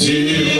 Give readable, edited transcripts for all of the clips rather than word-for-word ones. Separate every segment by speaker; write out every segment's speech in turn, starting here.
Speaker 1: Spécial,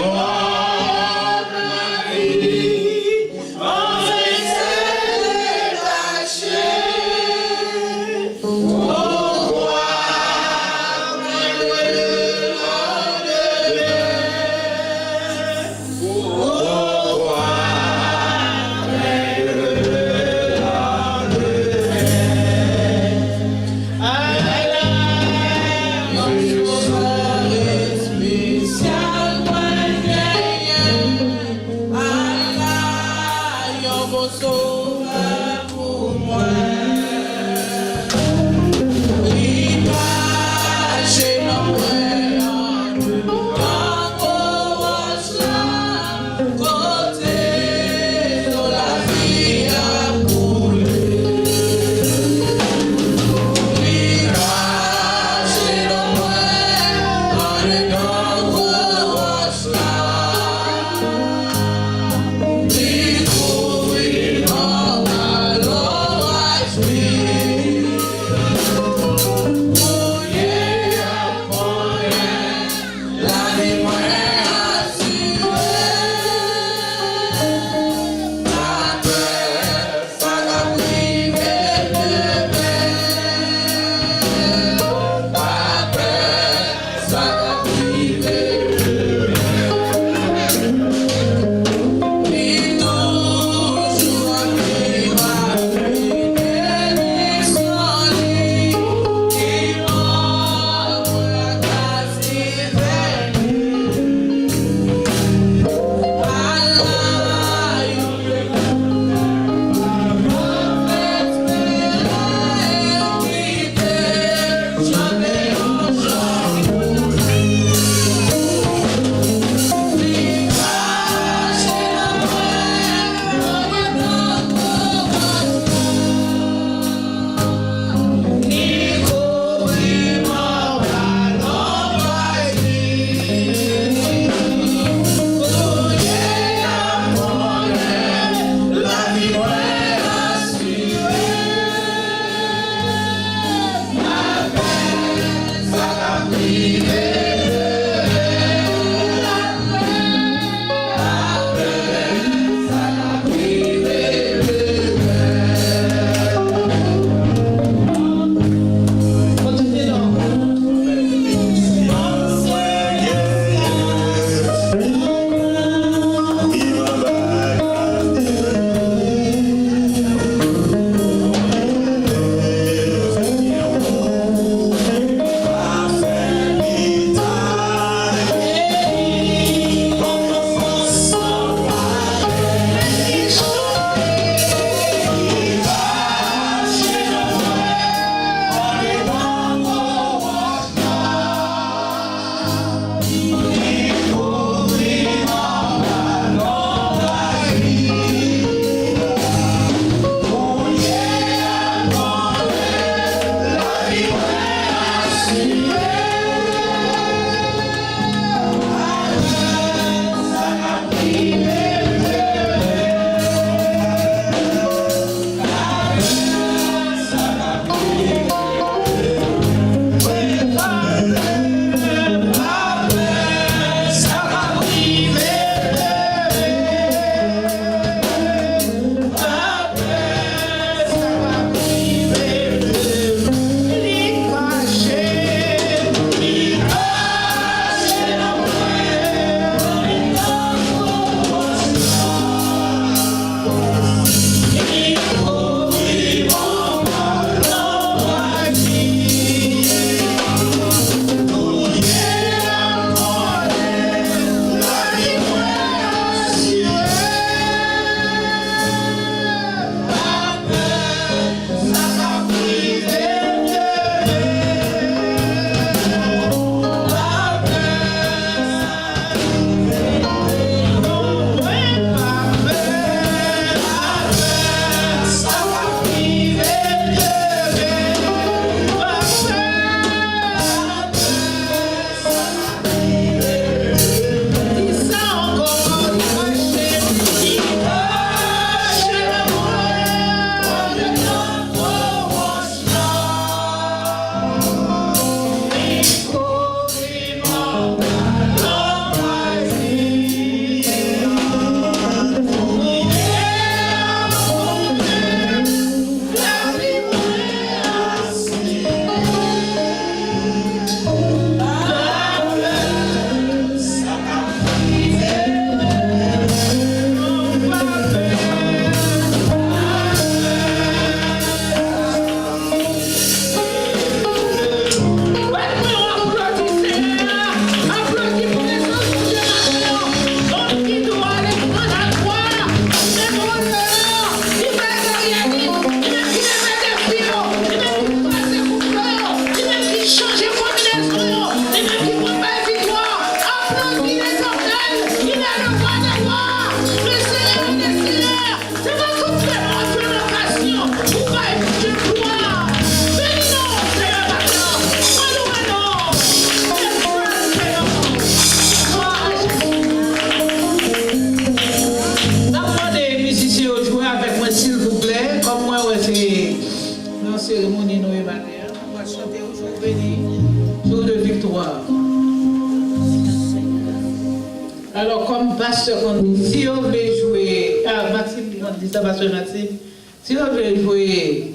Speaker 1: Alors, comme pasteur, on dit, si on veut jouer, Maxime, on dit ça, pasteur Maxime, si on veut jouer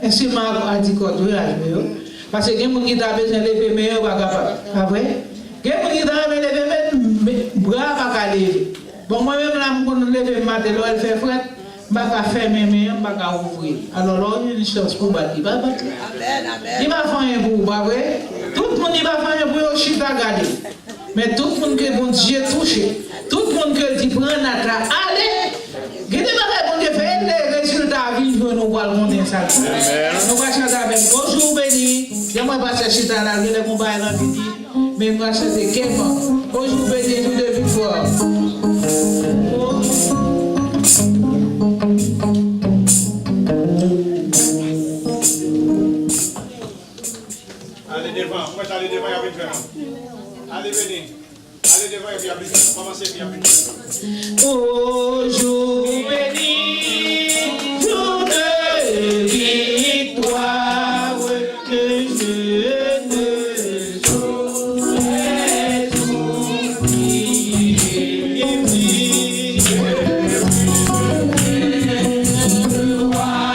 Speaker 1: instrument à 10 cordes, vous jouer. Parce que les gens qui ont besoin de lever, mais ils ne sont pas capables. Ah ouais? Les gens qui ont besoin de lever, mais ils ne sont pas lever. Bon, moi-même, là, je vais lever le matin, elle fait fret, je ne vais pas fermer, mais je ne vais pas ouvrir. Alors là, il y a une chance pour battre. Il va battre. Il va faire un bout, pas vrai? Tout le monde va faire un bout, il chita garder. Mais tout le monde que bon Dieu touché, tout le monde que dit prend la tra, allez, regardez ma bon Dieu fait les résultats vivre nous voir mon ça. Nous va chanter avec bonjour béni, je moi pas chercher dans la ville qu'on va dans midi, mais moi chanter quellement. Bonjour béni jour de victoire.
Speaker 2: Allez devant, on va aller devant avec vous. Allez, venez. Allez devant et puis commencez bien.
Speaker 1: Oh, jour béni, jour de victoire, que je ne saurais oublier. Wow.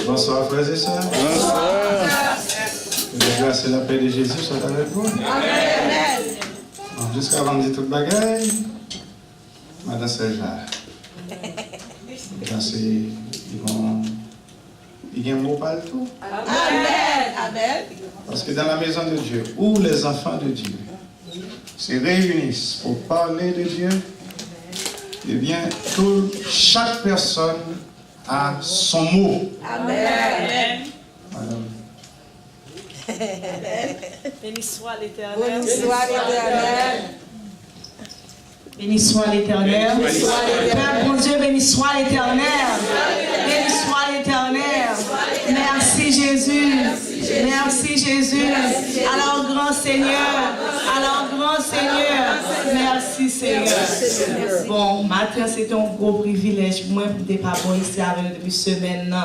Speaker 2: Bonsoir, frères et sœurs. Bonsoir. Que la grâce et la paix de Jésus soient avec vous. Amen. Jusqu'à avant de dire toute bagaille, Madame Serja. Il y a un mot partout.
Speaker 3: Amen. Amen.
Speaker 2: Parce que dans la maison de Dieu, où les enfants de Dieu se réunissent pour parler de Dieu, eh bien, chaque personne a son mot.
Speaker 3: Amen.
Speaker 2: Madame.
Speaker 3: Béni soit l'Éternel.
Speaker 4: Béni soit l'Éternel.
Speaker 3: Béni soit l'Éternel. Père bon Dieu, béni soit l'Éternel. Béni soit l'Éternel. Merci Jésus. Merci Jésus. Alors grand Seigneur. Alors grand Seigneur. Merci Seigneur. Bon, matin c'est un gros privilège pour moi de ne pas ici avec nous depuis semaine.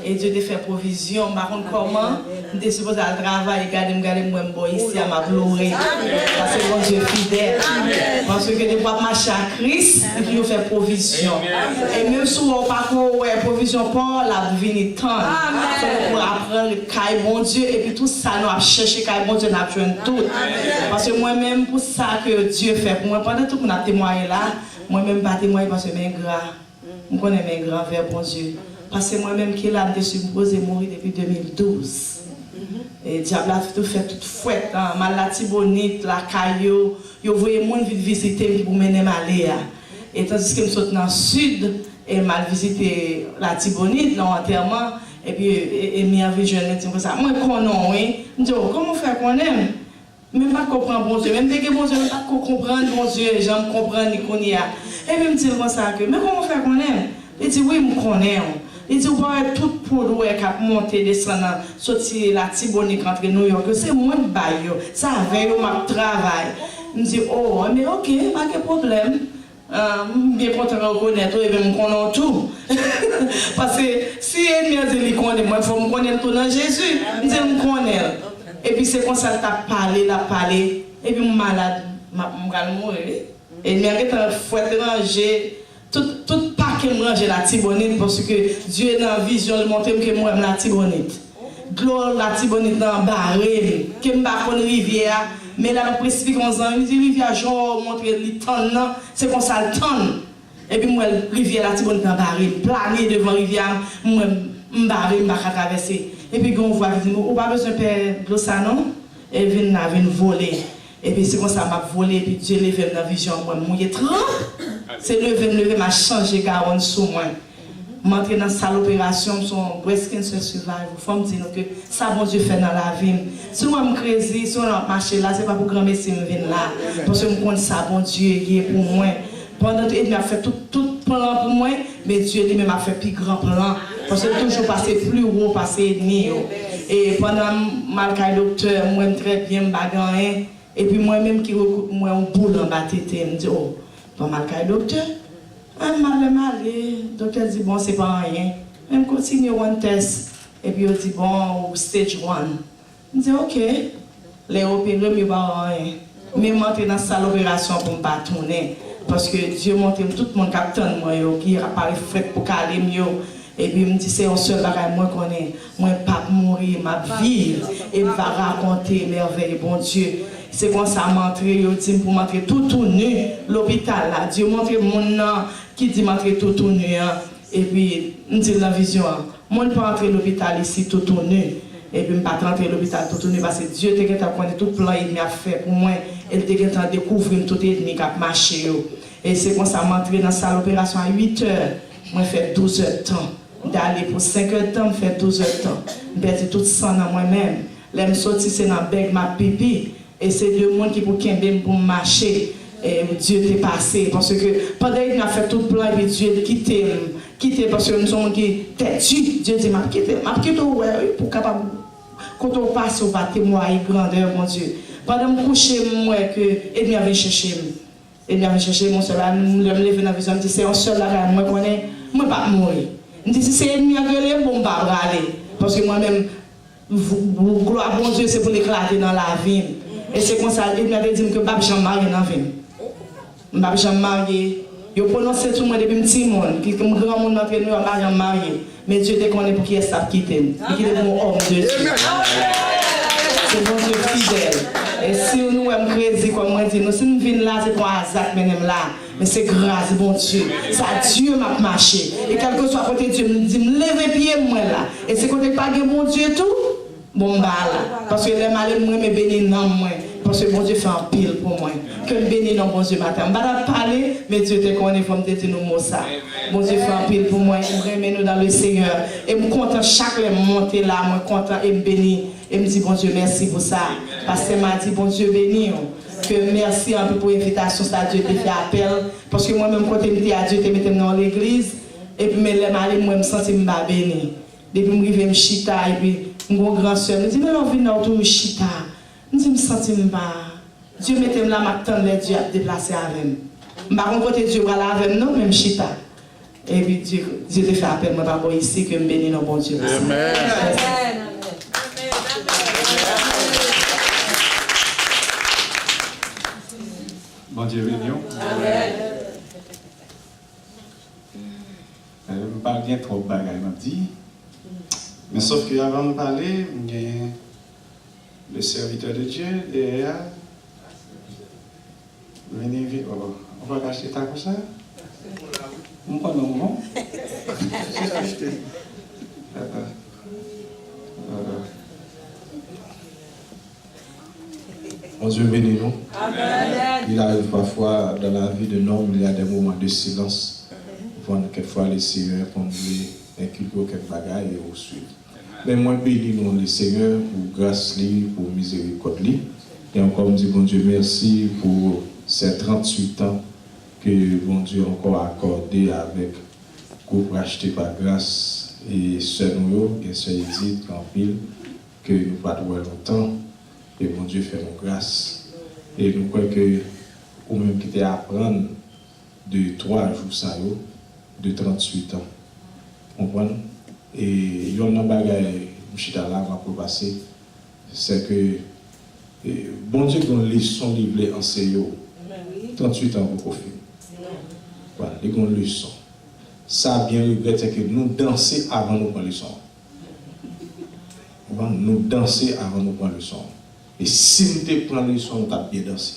Speaker 3: Et Dieu te fait provision. Par contre, comment je suis supposé à travailler, regarder moi ici à ma pleurer. Parce que mon Dieu est fidèle. Parce que je dois marcher à Christ et puis fait provision. Et même si on pas provision pour la vie temps. Pour apprendre le bon Dieu et puis tout ça nous a cherché bon Dieu n'a besoin de tout. Parce que moi-même pour ça que Dieu fait pour moi pendant tout qu'on a témoigné là, moi-même pas témoigner parce que mes grands, je connais mes grands vers bon Dieu. Parce que moi-même qui là je suis supposé mourir depuis 2012. Et diable a tout fait toute fouette, mal la Tibonite, la caillou, yo voyez mon vite visiter pour mener aller. Et tandis que je suis dans le sud et mal visiter la Tibonite l'enterrement et puis et m'y avait jeune dit comme ça. Moi connais oui, je dis comment faire qu'on aime. Même pas comprendre bon Dieu, même que bon Dieu pas comprendre bon Dieu, j'aime comprendre ni qu'on y a. Et puis me dit comme ça que mais comment faire qu'on aime. Il dit oui, me connais. Il dit, vous voyez tout pour nous qui a monté, descendre, sortir la Tibonite entre New York. C'est moi qui baille. Ça veille, je travaille. Je dis, oh, mais ok, pas de problème. Bien content de reconnaître, et bien, je connais tout. Parce que si l'ennemi a dit qu'il connaît, moi, il faut me connaître tout dans Jésus. Je dis, je connais. Et puis, c'est comme ça que tu as parlé, et puis, je suis malade, je vais mourir. Et il m'a dit, il faut être rangé. Tout paquet me range la Tibonite parce que Dieu est dans la vision, il montre que moi j'aime la Tibonite. Gloire la Tibonite dans baril, que me pas connaître rivière, mais là on précipite comme ça, il dit rivière genre montre les tonnes, c'est comme ça le tonne. Et puis moi rivière la Tibonite dans baril, planer devant rivière, moi baril m'a traverser. Et puis on voit dit on pas besoin faire de ça non, et vient voler. Et puis c'est comme ça m'a volé et puis Dieu levé dans la vision moi mouillé trop. C'est levé m'a changé Garonne sous moi. M'entrer dans salle d'opération, son breast cancer survival. Faut me dire que ça bon Dieu fait dans la vie. Si moi me crazy, si on marché là, c'est pas pour grand messie me venir là. Parce que me connais ça bon Dieu qui est pour moi. Pendant il m'a fait tout plan pour moi, mais Dieu lui-même m'a fait plus grand plan parce que toujours passer plus haut, passer ennemi. Et pendant malgré docteur, moi très bien bagarrer et puis moi-même qui moi un boule en bas tête, me dit oh pas mal qu'à docteur. Le docteur dit bon, c'est pas rien. Même continue one test. Et puis il dit bon, stage 1. Je dis ok. Les opérés, mais pas rien. Mais je monte dans la salle d'opération pour me pas tourner. Parce que Dieu montre tout le monde capitaine, moi, qui a pas fait pour caler mieux. Et puis il me dit c'est un seul bagage moi connais. Moi pas mourir, ma vie. Et va raconter merveille, bon Dieu. C'est comme ça m'entrer, pour m'entrer tout nu, l'hôpital là. Dieu montre mon nom qui dit m'entrer tout nu. Et puis, me dit la vision. Moi, je ne peux pas entrer l'hôpital ici tout nu. Et puis, je ne peux pas entrer l'hôpital tout nu parce que Dieu te connaît tout plan il a fait pour moi. Et te découvrir tout ennemi qui a marché. Et c'est comme ça m'entrer dans la salle d'opération à 8 heures. Moi, je fais 12 heures de temps. D'aller pour 5 heures de temps, je fais 12 heures de temps. Je perds tout sang dans moi-même. Là, je sorti, c'est dans le bec, ma pipi. Et c'est deux mondes qui pour marcher. Et Dieu t'est passé. Parce que pendant qu'il a fait tout le plan, et Dieu quitté parce que nous sommes qui têtus. Dieu dit, m'a quitté pour capable. Quand on passe, on va témoigner grandeur, mon Dieu. Pendant que je couche, moi, que il vient chercher. Il vient chercher mon seul. Je me lève dans la vision, je dis, c'est un seul là, moi, je ne vais pas mourir. Je dis, si c'est ennemi à gueuler, je ne vais pas aller. Parce que moi-même, gloire, bon Dieu, c'est pour l'éclater dans la vie. Et c'est comme ça, il m'avait dit que je ne vais pas marier dans la vie. Je ne vais pas marier. Yo prononcé tout le monde depuis petit monde, qui comme grand monde entre nous à marié. Mais Dieu te connaît pour qui est ça quitter. Qui est mon homme de Dieu. C'est bon Dieu fidèle. Et si nous sommes crédits, comme moi dit, nous si nous venons là, c'est pour un hasard, là. Mais c'est grâce, bon Dieu. Ça Dieu m'a marché. Et quel que soit côté Dieu, me dit, me lever pied moi là. Et c'est côté pas que bon Dieu tout, bon bah là. Parce que les malades, moi, me bénis non moi. Parce que bon Dieu fait un pile pour moi. Que me bénis non bon Dieu matin. Je ne vais pas parler, mais Dieu te connaît, il faut me dire nos mots ça. Bon Dieu fait un pile pour moi. Je remets nous dans le Seigneur. Et je suis content chaque monter là, je suis content et me bénis. Et me dit bon Dieu merci pour ça. Parce que m'a dit bon Dieu béni. Que merci un peu pour l'invitation, ça Dieu te fait appel. Parce que moi-même, quand je me à Dieu, je me dans l'église. Et puis, moi, je me sens béni. Depuis que je me chita, et puis, mon grand soeur me dit, mais on vient autour de chita. Je me sens Dieu mette là, m'attend les Dieu à déplacer avec moi. Je ne vais pas côté Dieu avec nous, même chita. Et puis, Dieu te fait appel, moi, par ici, que je me bénis dans bon Dieu.
Speaker 4: Amen.
Speaker 2: Bon Dieu béni. Amen. Je ne parle pas trop de bagages, m'a dit. Mais sauf que avant de parler, il y a le serviteur de Dieu derrière. Venez vite. On va cacher ta comme ça. On prend non, non.
Speaker 5: Mon Dieu bénis nous.
Speaker 4: Amen.
Speaker 5: Il arrive parfois dans la vie de l'homme, il y a des moments de silence. Quelquefois les Seigneurs pour nous inculquer quelques bagages et au suivre. Mais moi, bénis nous le Seigneur pour grâce, pour miséricorde. Et encore, me dit bon Dieu, merci pour ces 38 ans que bon Dieu a encore accordé avec groupe racheté par grâce et sœur nous, et sœur Edith, en pile, que nous pas trouver longtemps. Et bon Dieu fait nos grâces. Et nous croyons que, ou même qui à apprendre de 3 jours, ça de 38 ans. Vous comprenez? Et il y a un bagage, je suis là, pour passer, c'est que, bon Dieu, dans les leçons livrées en CEO, 38 ans pour profiter. Voilà, les grandes leçons. Ça a bien regretté que nous danser avant nous prendre le son. Nous danser avant nous prendre le son. Et si nous prenons le son, nous avons bien dansé.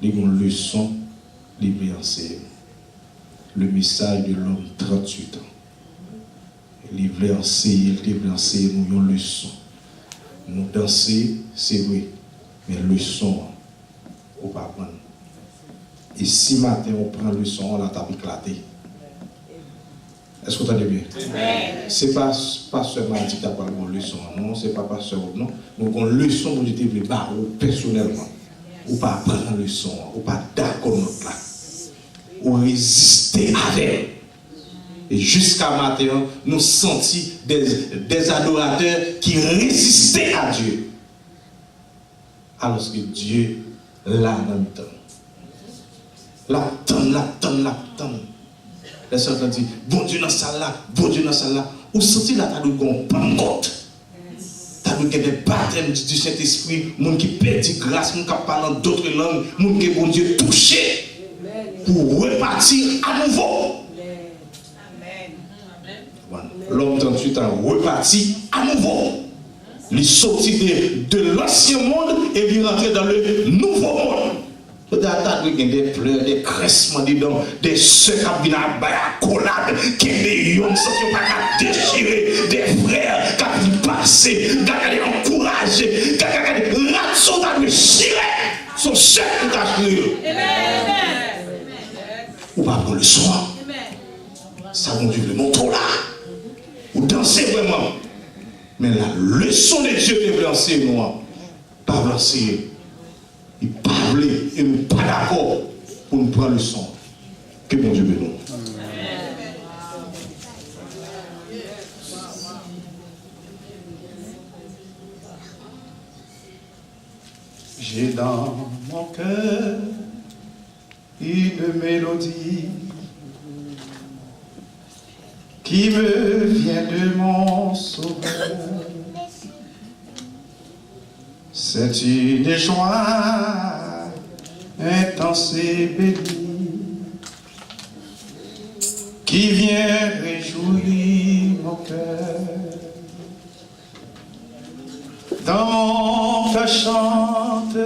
Speaker 5: Les grandes leçons livrées en CEO. Le message de l'homme 38 ans. Livré en CEO, nous avons une leçon. Nous danser, c'est vrai, mais leçon, on ne peut pas prendre. Et si matin on prend le son, on l'a éclaté. Est-ce que vous entendez bien? Ce n'est pas seulement dit que tu as parlé de leçon, non, ce n'est pas seulement, non. Donc, on leçon pour dire personnellement. Ou pas prendre le son, ou pas d'accord notre là. Ou résister avec. Et jusqu'à matin, nous sentons des adorateurs qui résistaient à Dieu. Alors que Dieu l'a dans le temps. L'attend. Les sœurs ont dit, bon Dieu dans ça là, bon Dieu dans ça là. Ou senti là, tu as dit qu'on pancote. Tu as dit qu'il y a des baptêmes du Saint-Esprit, gens qui perdent grâce, gens qui parlent dans d'autres langues, gens qui bon Dieu touché pour repartir à nouveau. L'homme 38 ans reparti à nouveau. Il sortit de l'ancien monde et il rentrer dans le nouveau monde. Peut-être qu'il y a des pleurs, des cressements, des soeurs qui viennent à la collade, qui des hommes qui ne sont pas déchirés, des frères qui viennent passer, qui viennent encourager, qui viennent ratson déchirer. Son chef qui a déchiré. Ou pas prendre le soin. Ça va vivre le montant là. Ou danser vraiment. Mais la leçon de Dieu est lancée, nous, pas lancée. Il parle et nous pas d'accord pour nous prendre le son. Que bon Dieu bénisse.
Speaker 2: J'ai dans mon cœur une mélodie qui me vient de mon sauveur. C'est une joie intense et bénie qui vient réjouir mon cœur. Dans mon cœur chante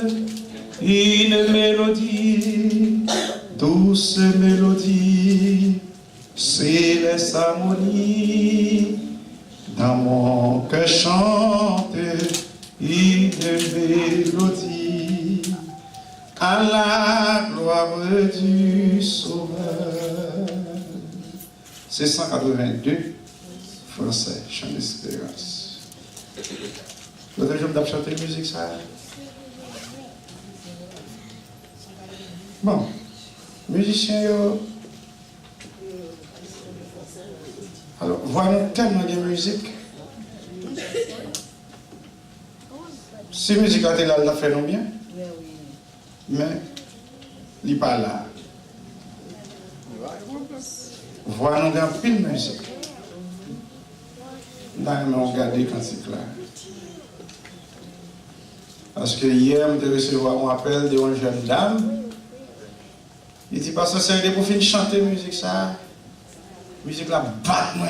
Speaker 2: une mélodie, douce mélodie, céleste harmonie. Dans mon cœur chante une mélodie, à la gloire du Sauveur. C'est 182, français, chant d'espérance. L'autre jour, je chanté la musique, ça. Bon, musicien, alors, voilà tellement de musique. Si la musique a été là, elle a fait non bien. Mais, il n'est pas là. Voilà, nous avons pile de musique. Là, on a regardé quand c'est clair. Parce que hier, je me recevoir un appel d'une jeune dame. Il dit, parce que c'est pour finir chanter la musique, ça. Musique là, bat moi.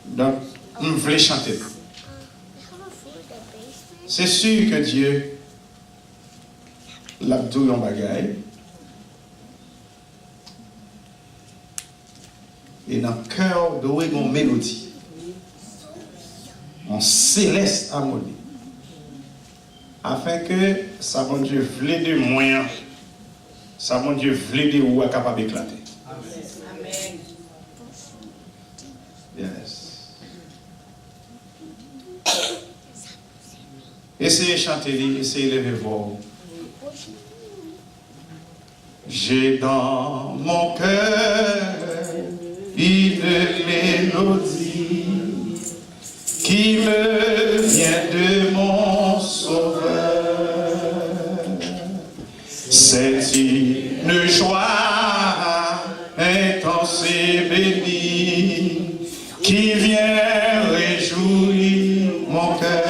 Speaker 2: Donc, je voulais chanter. C'est sûr que Dieu l'a doué en bagaille. Et dans le cœur, doué une mélodie. En céleste harmonie. Afin que ça, mon Dieu, voulait de moyens. Ça, mon Dieu, voulait de ou est capable d'éclater.
Speaker 4: Amen.
Speaker 2: Yes. Essayez de chanter, essayez de lever vos. J'ai dans mon cœur une mélodie qui me vient de mon Sauveur. C'est une joie intense et bénie qui vient réjouir mon cœur.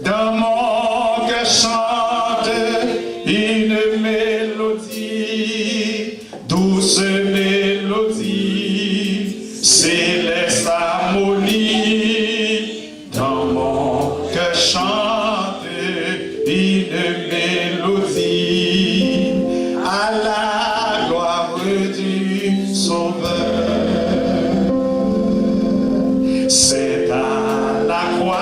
Speaker 2: Dans mon cœur chante une mélodie, douce mélodie, céleste harmonie. Dans mon cœur chante une mélodie, à la gloire du Sauveur. C'est à la croix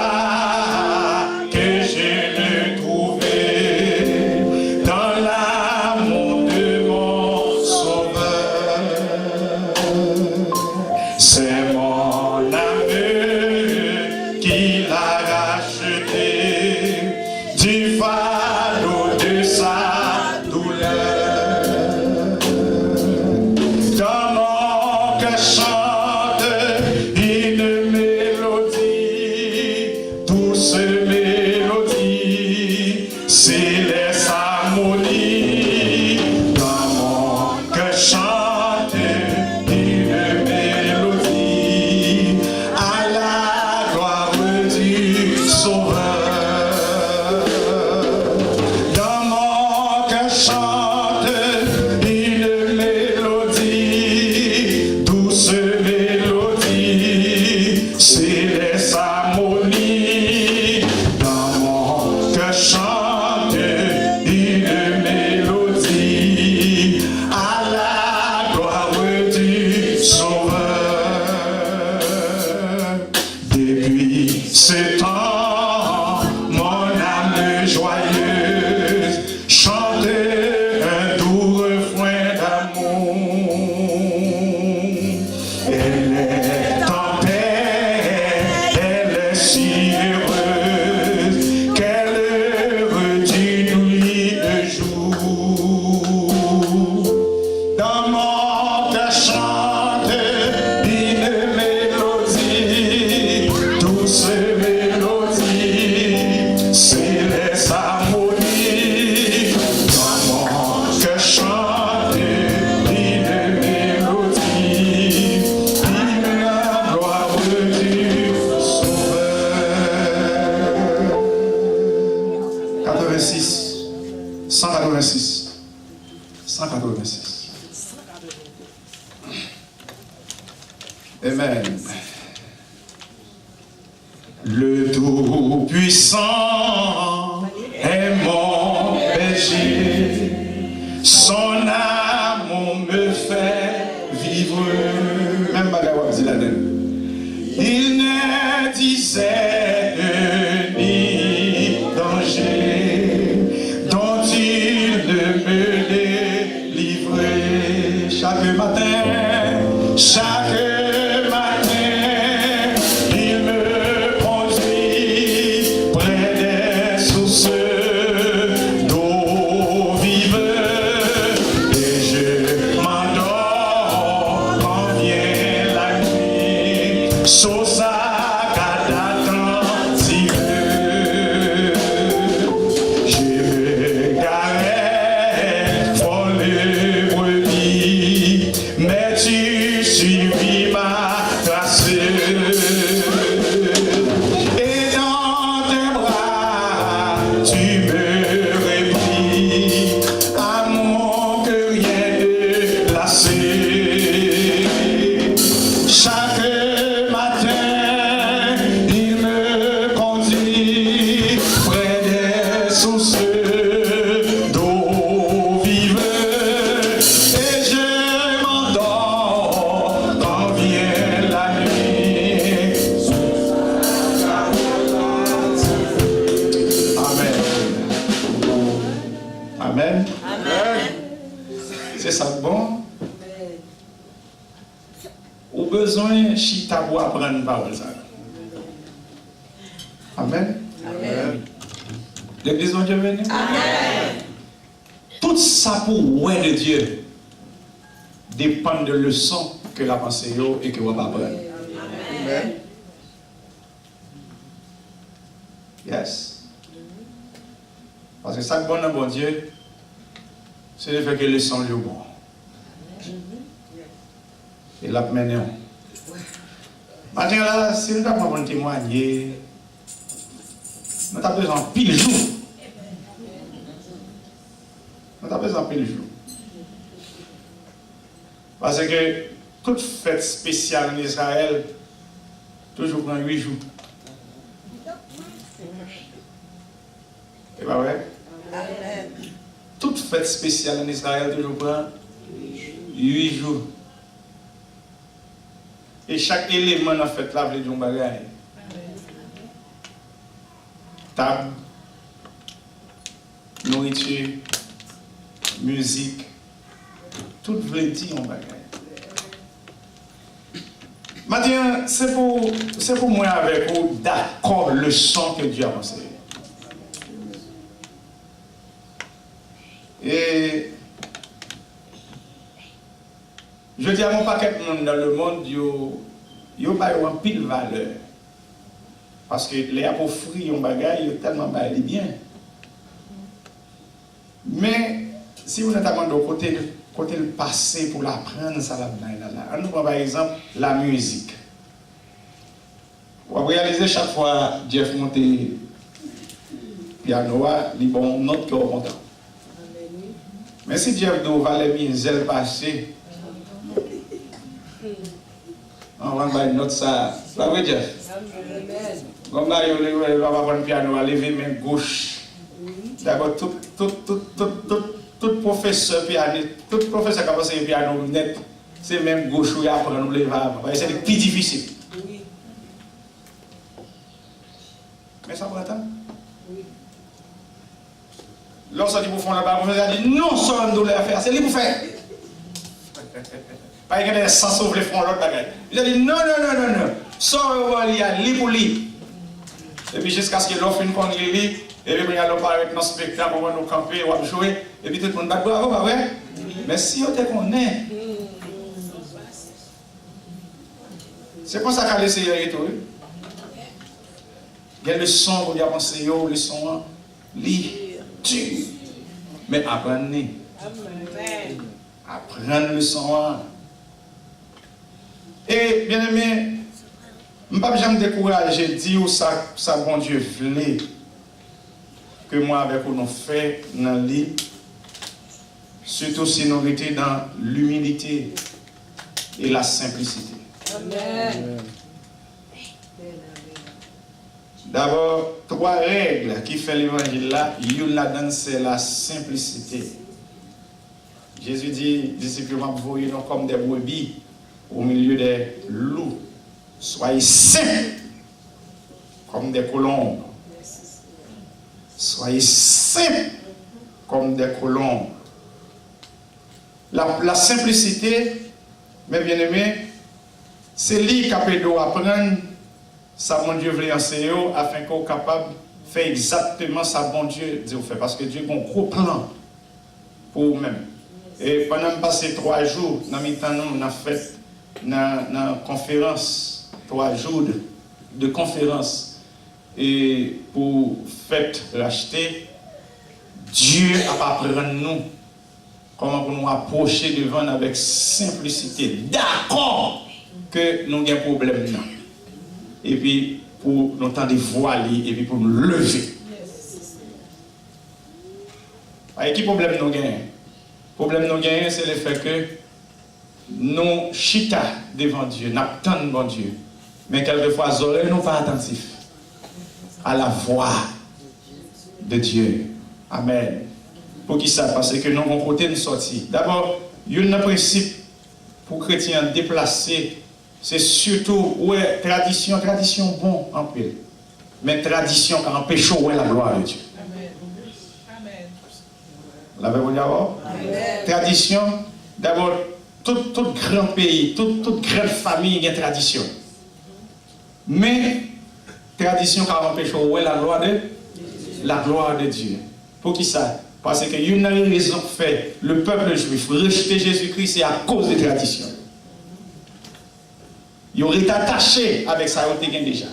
Speaker 2: que je le trouvais, dans l'amour de mon Sauveur. C'est mon amour qui l'a racheté du fardeau de sa douleur. Dans mon cœur chante une mélodie, douce mélodie, céleste harmonie. Dans mon cœur chante une mélodie, à la gloire du Sauveur. Dans mon cœur chante une mélodie, douce mélodie, céleste harmonie. Dans mon cœur chante une mélodie, à la gloire du Sauveur. Depuis ce temps, mon âme joyeuse chante un doux refrain d'amour. Elle est en paix, elle est si heureuse qu'elle redit nuit et jour. Dans mon cœur chante une mélodie, douce mélodie, céleste harmonie. Dans mon cœur chante une mélodie, à la gloire du Sauveur. 86, 186, 186. 86. Amen. Le Tout-Puissant est mon berger, son amour me fait vivre. Même Bagawa dit là-dedans. Il ne disait ni danger dont il ne me délivrait. Chaque matin, il me conduit près des sources d'eau vive et je m'endors quand vient la nuit. Sous sa garde attentive, je me garais folle brebis, mais tu suivis ma trace. Et dans tes bras, tu me replis, amour que rien ne lasser. Chaque matin, il me conduit près des sources d'eau vive et je m'endors quand vient la nuit. Amen. Amen. C'est ça de bon. Au besoin, chita pour apprendre parole ça. Amen. Amen. L'église de Dieu béni. Amen. Tout ça pour ouais de Dieu dépend de leçons que la pensée et que vous apprendre. Amen. Yes. Parce que ça bon dans bon Dieu, c'est le fait que les sons le bon. Et la mené. Maintenant là, si nous avons témoigner, nous avons besoin de pile jour. Nous avons besoin de pile jour. Parce que toute fête spéciale en Israël, toujours prend 8 jours. C'est pas vrai? Toute fête spéciale en Israël, toujours prend 8 jours. Et chaque élément dans la fête là, veut dire un bagage. Table, nourriture, musique, tout veut dire un bagage. Maintenant, c'est pour moi avec vous d'accord le son que Dieu a pensé. Et je dis à mon paquet de monde dans le monde, yo pas un pile valeur. Parce que les offrir un bagage, yo tellement bail bien. Mais si vous êtes à côté le passé pour l'apprendre, ça va bien là. On prend par exemple la musique. Vous réalisez chaque fois Jeff monte piano, il bon note que on entend. Mais si Jeff doit aller bien zèle passé, on va faire une note ça. Ça veut dire comme là, il va prendre le piano, à lever main gauche. D'abord, tout professeur pianiste, tout professeur qui a passé le piano net, c'est même gauche où il apprend à nous lever. C'est le plus difficile. Mais ça prend temps. Lorsqu'on dit pour faire là-bas, on dit non, ça on doit faire, c'est lui pour faire. Pas qu'il y a sans sauver les fonds l'autre bagage. Il a dit non, ça on y a lui pour lui. Et puis jusqu'à ce que l'offre une qu'on lui, et puis il y a l'offre avec nos spectacles, on va nous camper, on va jouer, et puis tout le monde bat bravo, pas vrai? Mais si on te connaît, c'est pour ça qu'à l'essayer et tout. Il y a le son pour dire penser, le son, tu. Mais apprenez. Apprendre le son. Et bien aimé, je ne vais pas me décourager, dire ça bon Dieu voulait que moi avec vous nous fait dans le lit. surtout si nous étions dans l'humilité et la simplicité.
Speaker 4: Amen.
Speaker 2: D'abord, 3 règles qui font l'évangile là, une là-dedans, c'est la simplicité. Jésus dit, disciples, vous voyez comme des brebis au milieu des loups. Soyez simples comme des colombes. Soyez simples comme des colombes. La simplicité, mes bien-aimés, c'est lui qui a pu apprendre ça, mon Dieu veut enseigner afin qu'on soit capable de faire exactement ça, bon Dieu dit faire. Parce que Dieu a un gros plan pour vous-même. Et pendant passer 3 jours, nous avons fait une conférence, 3 jours de conférence. Et pour faire racheter, Dieu a appris nous comment nous approcher devant nous avec simplicité. D'accord que nous avons un problème là. Et puis pour nous tendre voiler et puis pour nous lever. Avec qui problème nous gagnons? Le problème nous gagnons, c'est le fait que nous chita devant Dieu, nous attendons bon Dieu. Mais quelquefois, nous ne sommes pas attentifs à la voix de Dieu. Amen. Pour qui ça? Parce que nous avons côté une sortie. D'abord, il y a un principe pour chrétiens déplacés. C'est surtout, ouais, tradition bon en pile. Mais tradition qui empêche la gloire de Dieu.
Speaker 1: Amen.
Speaker 2: L'avez-vous dit d'abord? Tradition, d'abord, tout grand pays, toute grande famille a une tradition. Mais, tradition qui empêche la gloire de Dieu. Pour qui ça? Parce qu'il y a une raison fait le peuple juif rejeter Jésus-Christ, c'est à cause des traditions. Il aurait été attaché avec ça, il aurait déjà.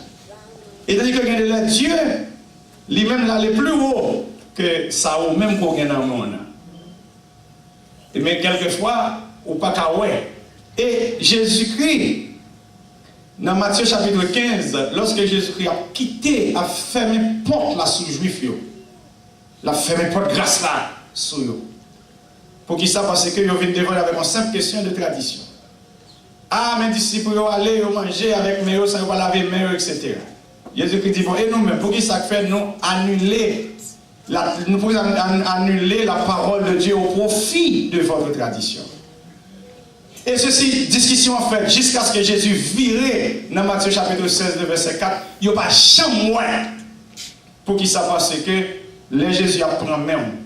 Speaker 2: Et tandis que Dieu, lui-même, là, est plus haut que ça, ou même qu'on gagne dans le monde. Mais quelquefois, ou pas qu'à ouais. Et Jésus-Christ, dans Matthieu chapitre 15, lorsque Jésus-Christ a quitté, a fermé porte là sous les Juifs, il a fermé porte grâce là sous eux. Pour qui ça? Parce que ils viennent devant avec une simple question de tradition. Ah, mes disciples, ils aller manger avec mes ça va laver mes etc. Jésus-Christ dit, bon, et nous-mêmes, pour qui ça fait nous annuler la parole de Dieu au profit de votre tradition. Et ceci, discussion en fait, jusqu'à ce que Jésus vire dans Matthieu chapitre 16, verset 4, il n'y a pas jamais moins. Pour qui ça passe que les Jésus apprend même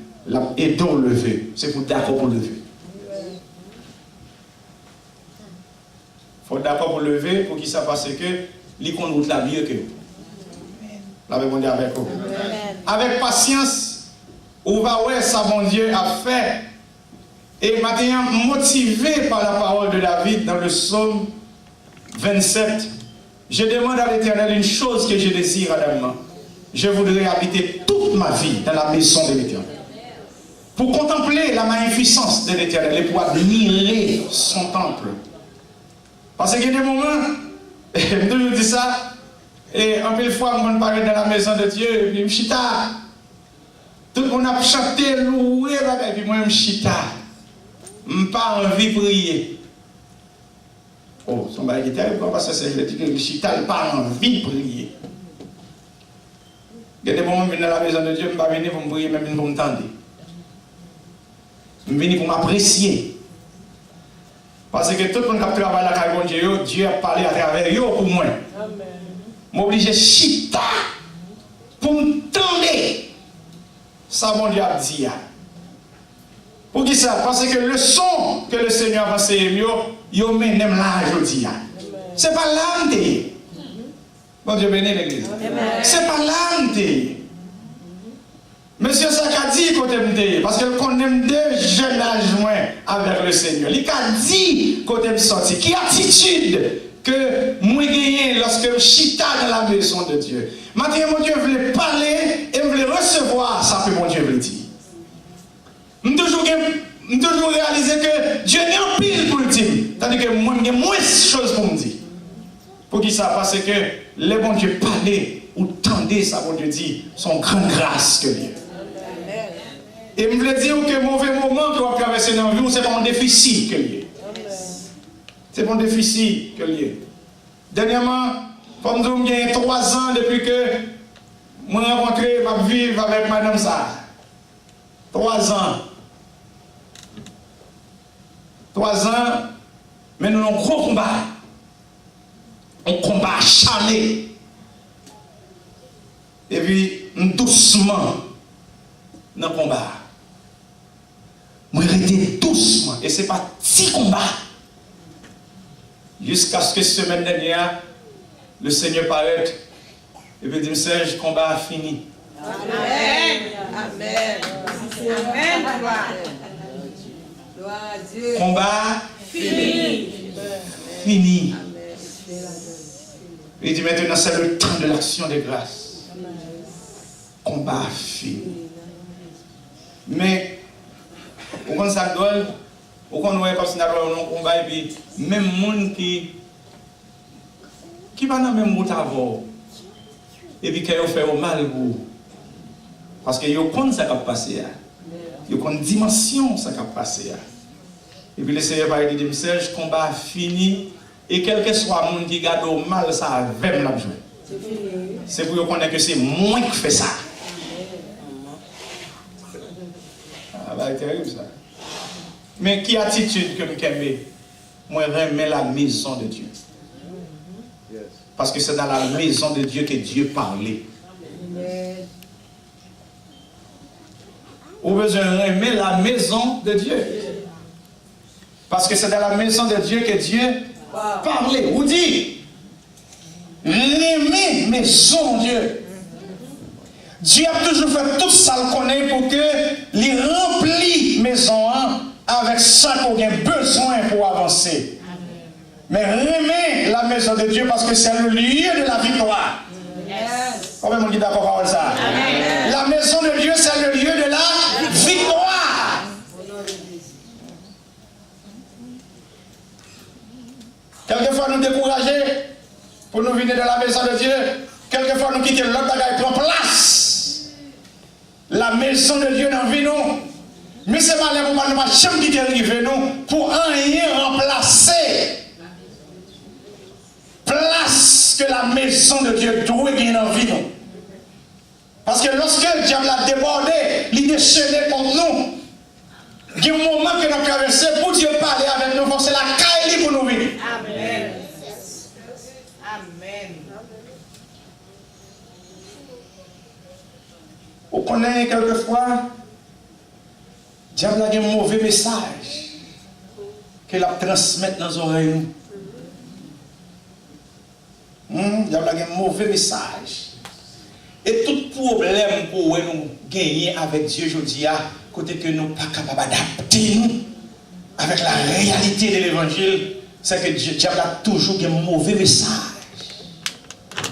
Speaker 2: et d'on lever. C'est pour d'accord pour lever. Il faut d'accord pour lever pour qui ça passe que l'icône route la mieux que vous. L'avez-vous dit avec vous. Avec patience, on va voir ça, mon Dieu a fait. Et maintenant, motivé par la parole de David dans le psaume 27, je demande à l'Éternel une chose que je désire ardemment. Je voudrais habiter toute ma vie dans la maison de l'Éternel. Pour contempler la magnificence de l'Éternel et pour admirer son temple. Parce qu'il y a des moments, je dis ça, et un peu de fois, on parle dans la maison de Dieu, et puis je chita. Tout le monde a chanté, loué, et puis moi, je chita. Je n'ai pas envie de prier. Oh, son bail est terrible, parce que c'est le chita, je n'ai pas envie de prier. Il y a des moments où je viens dans la maison de Dieu, je ne vais pas venir pour me prier, même pour me tendre. Je viens pour m'apprécier. Parce que tout le monde qui travaille avec Dieu, Dieu a parlé à travers eux pour moi. M'obliger de chita pour me tendre. Ça, mon Dieu a dit. Pour qui ça? Parce que le son que le Seigneur a enseigné, il mène là aujourd'hui. Ce n'est pas l'âme. Bon Dieu bénit l'église. Ce n'est pas l'âme. Monsieur Sakadi, côté MD, parce que qu'on aime deux jeunes âges avec le Seigneur. Il a dit côté me sorti. Qui attitude que moi gagné lorsque je chita dans la maison de Dieu. Maintenant, mon Dieu voulait parler et voulait recevoir ça que mon Dieu veut dire. Je toujours réaliser que Dieu n'est en pile pour le dire. Tandis que moi, j'ai moins de choses pour me dire. Pour qui ça? Parce que les bons Dieu parlaient ou tendaient ça, bon Dieu dit, son grande grâce que Dieu. Et je voulais dire que mauvais moment que vous traversez dans la vie, c'est pas un déficit que lié. C'est pas un déficit que lié. Dernièrement, comme nous il y a 3 ans depuis que je me rencontré, je vivre avec madame ça. 3 ans. 3 ans, mais nous avons un gros combat. Un combat acharné. Et puis, doucement, dans le combat. Moi, j'étais doucement. Et ce n'est pas petit combat. Jusqu'à ce que semaine dernière, le Seigneur paraît. Et puis, dit, Serge, le combat a fini.
Speaker 4: Amen. Amen. Amen. Gloire à Dieu.
Speaker 2: Combat
Speaker 4: Fini.
Speaker 2: Fini. Il dit maintenant, c'est le temps de l'action de grâce. Combat fini. Mais, au compte ça donne, au compte comme si nous avons un combat, et puis, même monde qui va dans la même route avant, et puis qui a fait au mal pour. Parce que il y a ça qui a passé. Il y a une dimension ça qui a passé. Et puis le Seigneur va dire, Serge, combat fini. Et quel que soit le monde qui garde au mal, ça a même la joie. C'est pour connaître que c'est moi qui fais ça. Ah, bah, c'est terrible ça. Mais qui attitude que je moi, remets la maison de Dieu. Parce que c'est dans la maison de Dieu que Dieu parlait. Ou besoin de remettre la maison de Dieu. Parce que c'est dans la maison de Dieu que Dieu parlait. Ou dit, remet maison de Dieu. Dieu a toujours fait tout ça qu'on connaît pour que les remplit maison avec ça qu'on a besoin pour avancer. Mais remet la maison de Dieu parce que c'est le lieu de la victoire. Combien on dit d'accord avec ça? Amen. La maison de Dieu, c'est le lieu de la victoire. Quelquefois, nous décourager pour nous venir de la maison de Dieu. Quelquefois, nous quitter l'autre bagaille prend place. La maison de Dieu dans la vie, nous. Mais c'est malin pour nous, ma chambre qui est arrivée, nous, pour rien remplacer. Place que la maison de Dieu doit gagner dans la vie. Parce que lorsque le diable a débordé, il déchaîné contre nous, il y a un moment que nous avons traversé pour Dieu parler avec nous, c'est la caille pour nous vivre.
Speaker 4: Amen. Amen.
Speaker 2: Vous connaissez quelquefois, le diable a un mauvais message qu'il a transmis dans nos oreilles. Il y a un mauvais message. Et tout problème pour nous gagner avec Dieu aujourd'hui, côté que nous ne sommes pas capables d'adapter nous avec la réalité de l'évangile, c'est que Dieu a toujours un mauvais message.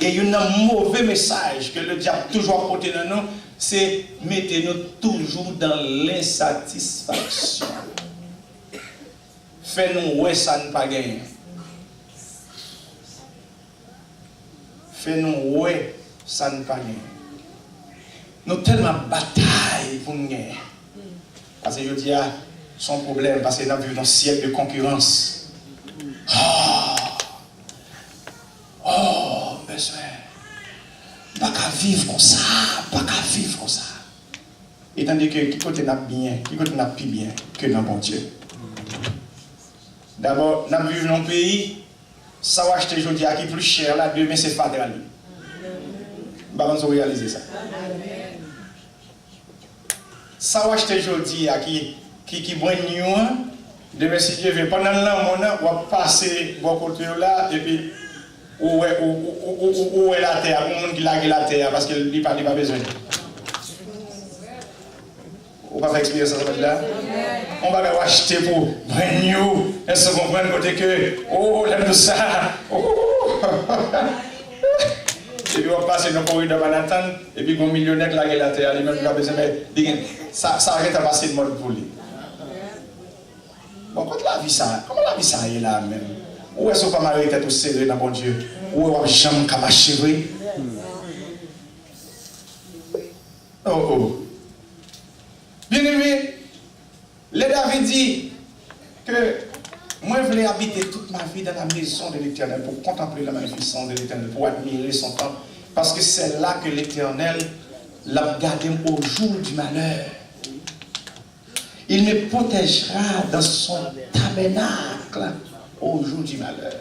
Speaker 2: Et il y a un mauvais message que le diable a toujours apporté dans nous, c'est mettez-nous toujours dans l'insatisfaction. Fais-nous ouais ça ne pas gagner. Fais-nous ouais ça ne pas gagner. Nous tellement bataille pour nous gagner. Parce que je dis, son problème, parce que nous vivons dans un siècle de concurrence. Oh, besoin. Pas qu'à vivre comme ça, pas qu'à vivre comme ça. Et tandis que qui côté n'a bien, qui côté n'a plus bien que dans bon Dieu. D'abord, nous vivons dans un pays, ça va acheter aujourd'hui à qui plus cher, là, demain c'est fatal. Nous allons réaliser ça. Ça va acheter aujourd'hui à qui boigne, demain si Dieu veut, pendant l'an, on va passer bon côté là, et puis, où est la terre, où est la terre, parce qu'il n'y a pas besoin. On va faire expérience ça là. On va acheter pour boigne, est-ce qu'on comprend côté que, oh, l'aime ça, et puis on passe dans le corridor de Manhattan, et puis un millionnaire qui a la terre, il n'a pas besoin de ça arrête à passer de mode pour lui. Bon, quand la vie ça, comment la vie ça est là même? Où est-ce qu'on peut marier tête au serré dans bon Dieu? Où est-ce qu'on jambe comme achevé? Oh oh. Bien aimé, Moi, je voulais habiter toute ma vie dans la maison de l'Éternel pour contempler la magnificence de l'Éternel, pour admirer son temps. Parce que c'est là que l'Éternel l'a gardé au jour du malheur. Il me protégera dans son tabernacle au jour du malheur.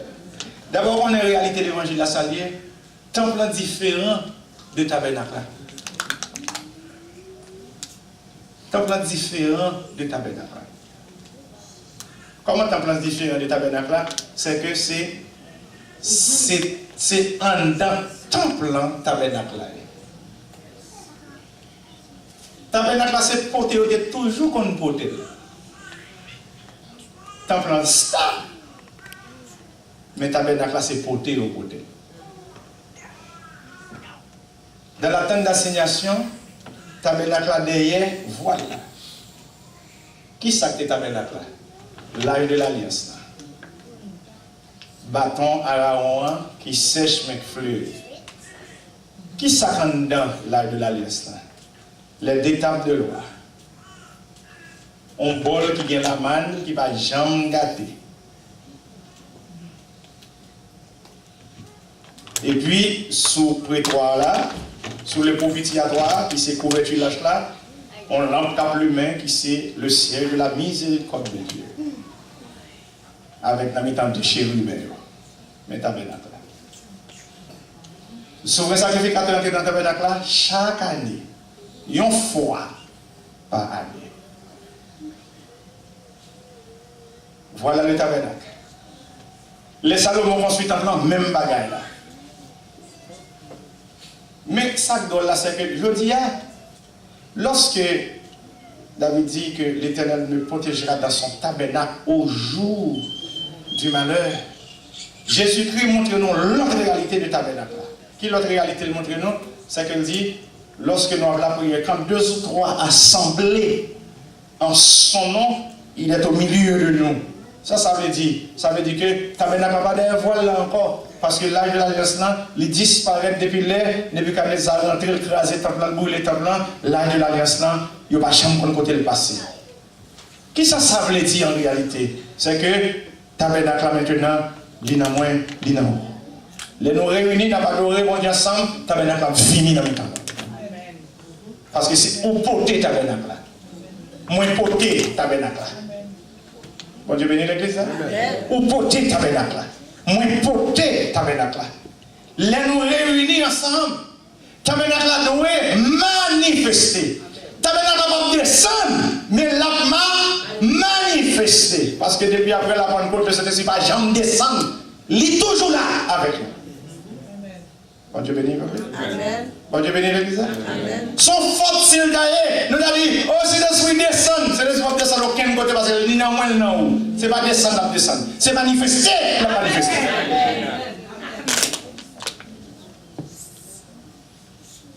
Speaker 2: D'abord, on est en réalité l'évangile à Salier, temple différent de tabernacle. Temple différent de tabernacle. Comment temple différent de tabernacle? C'est que c'est un dans temple tabernacle. Tabernacle, c'est porté, toujours qu'on porte. Temple stable. Mais tabernacle, c'est porté au côté. Dans la tente d'assignation, tabernacle derrière, voilà. Qui s'acte tabernacle? L'âge de l'alliance. Bâton Aaron qui sèche mes fleurs. Qui s'acte dans l'âge de l'alliance? Les deux tables de loi. On bol qui vient la manne qui va jamais gâter. Et puis, sous le prétoire là, sous le propitiatoire, qui c'est couverture l'âge là, on lampe l'humain qui c'est le ciel de la miséricorde de Dieu. Avec la mi-temps de chérubins, mais tabernacle. Souverain sacrificateur qui est dans le tabernacle là, chaque année, une fois par année. Voilà le tabernacle. Les Salomon construisent en même bagaille là. Mais ça là, c'est que je dis, lorsque David dit que l'Éternel me protégera dans son tabernacle au jour du malheur, Jésus-Christ montre-nous l'autre réalité du tabernacle. Qui l'autre réalité le montre-nous? C'est qu'elle dit, lorsque nous avons la prière, quand 2 ou 3 assemblés en son nom, il est au milieu de nous. Ça veut dire que le tabernacle n'a pas d'un voile là encore. Parce que l'âge de l'alliance là, il disparaît depuis l'air, depuis qu'on les a rentrés, le crasé, le temple, le bout, le temple, l'âge de l'alliance là, il n'y a pas jamais de côté le passé. Qui ça veut dire en réalité? C'est que le tabernacle là maintenant, il y a moins, il y a moins. Les nous réunis, n'a pas adoré, mon Dieu ensemble, le tabernacle là fini dans le temps. Parce que c'est au porté le tabernacle là. Moins porté le tabernacle là. Bon Dieu bénit l'église là. Au porté le tabernacle là. Moi porter tabernacle là. Les nous réunis ensemble. Tabernacle là doit manifester. Tabernacle va descendre, mais là manifester. Parce que depuis après la Pentecôte, cet esprit va jamais descendre. Il est toujours là avec nous. Bon Dieu bénit. Amen. Bon Dieu bénit l'église. Amen. Son forte s'il gagne, nous avons dit, oh c'est l'esprit descend. C'est l'esprit va descendre aucun côté parce que il n'y a moins non. C'est pas descendre, la descendre. C'est manifester, la manifester.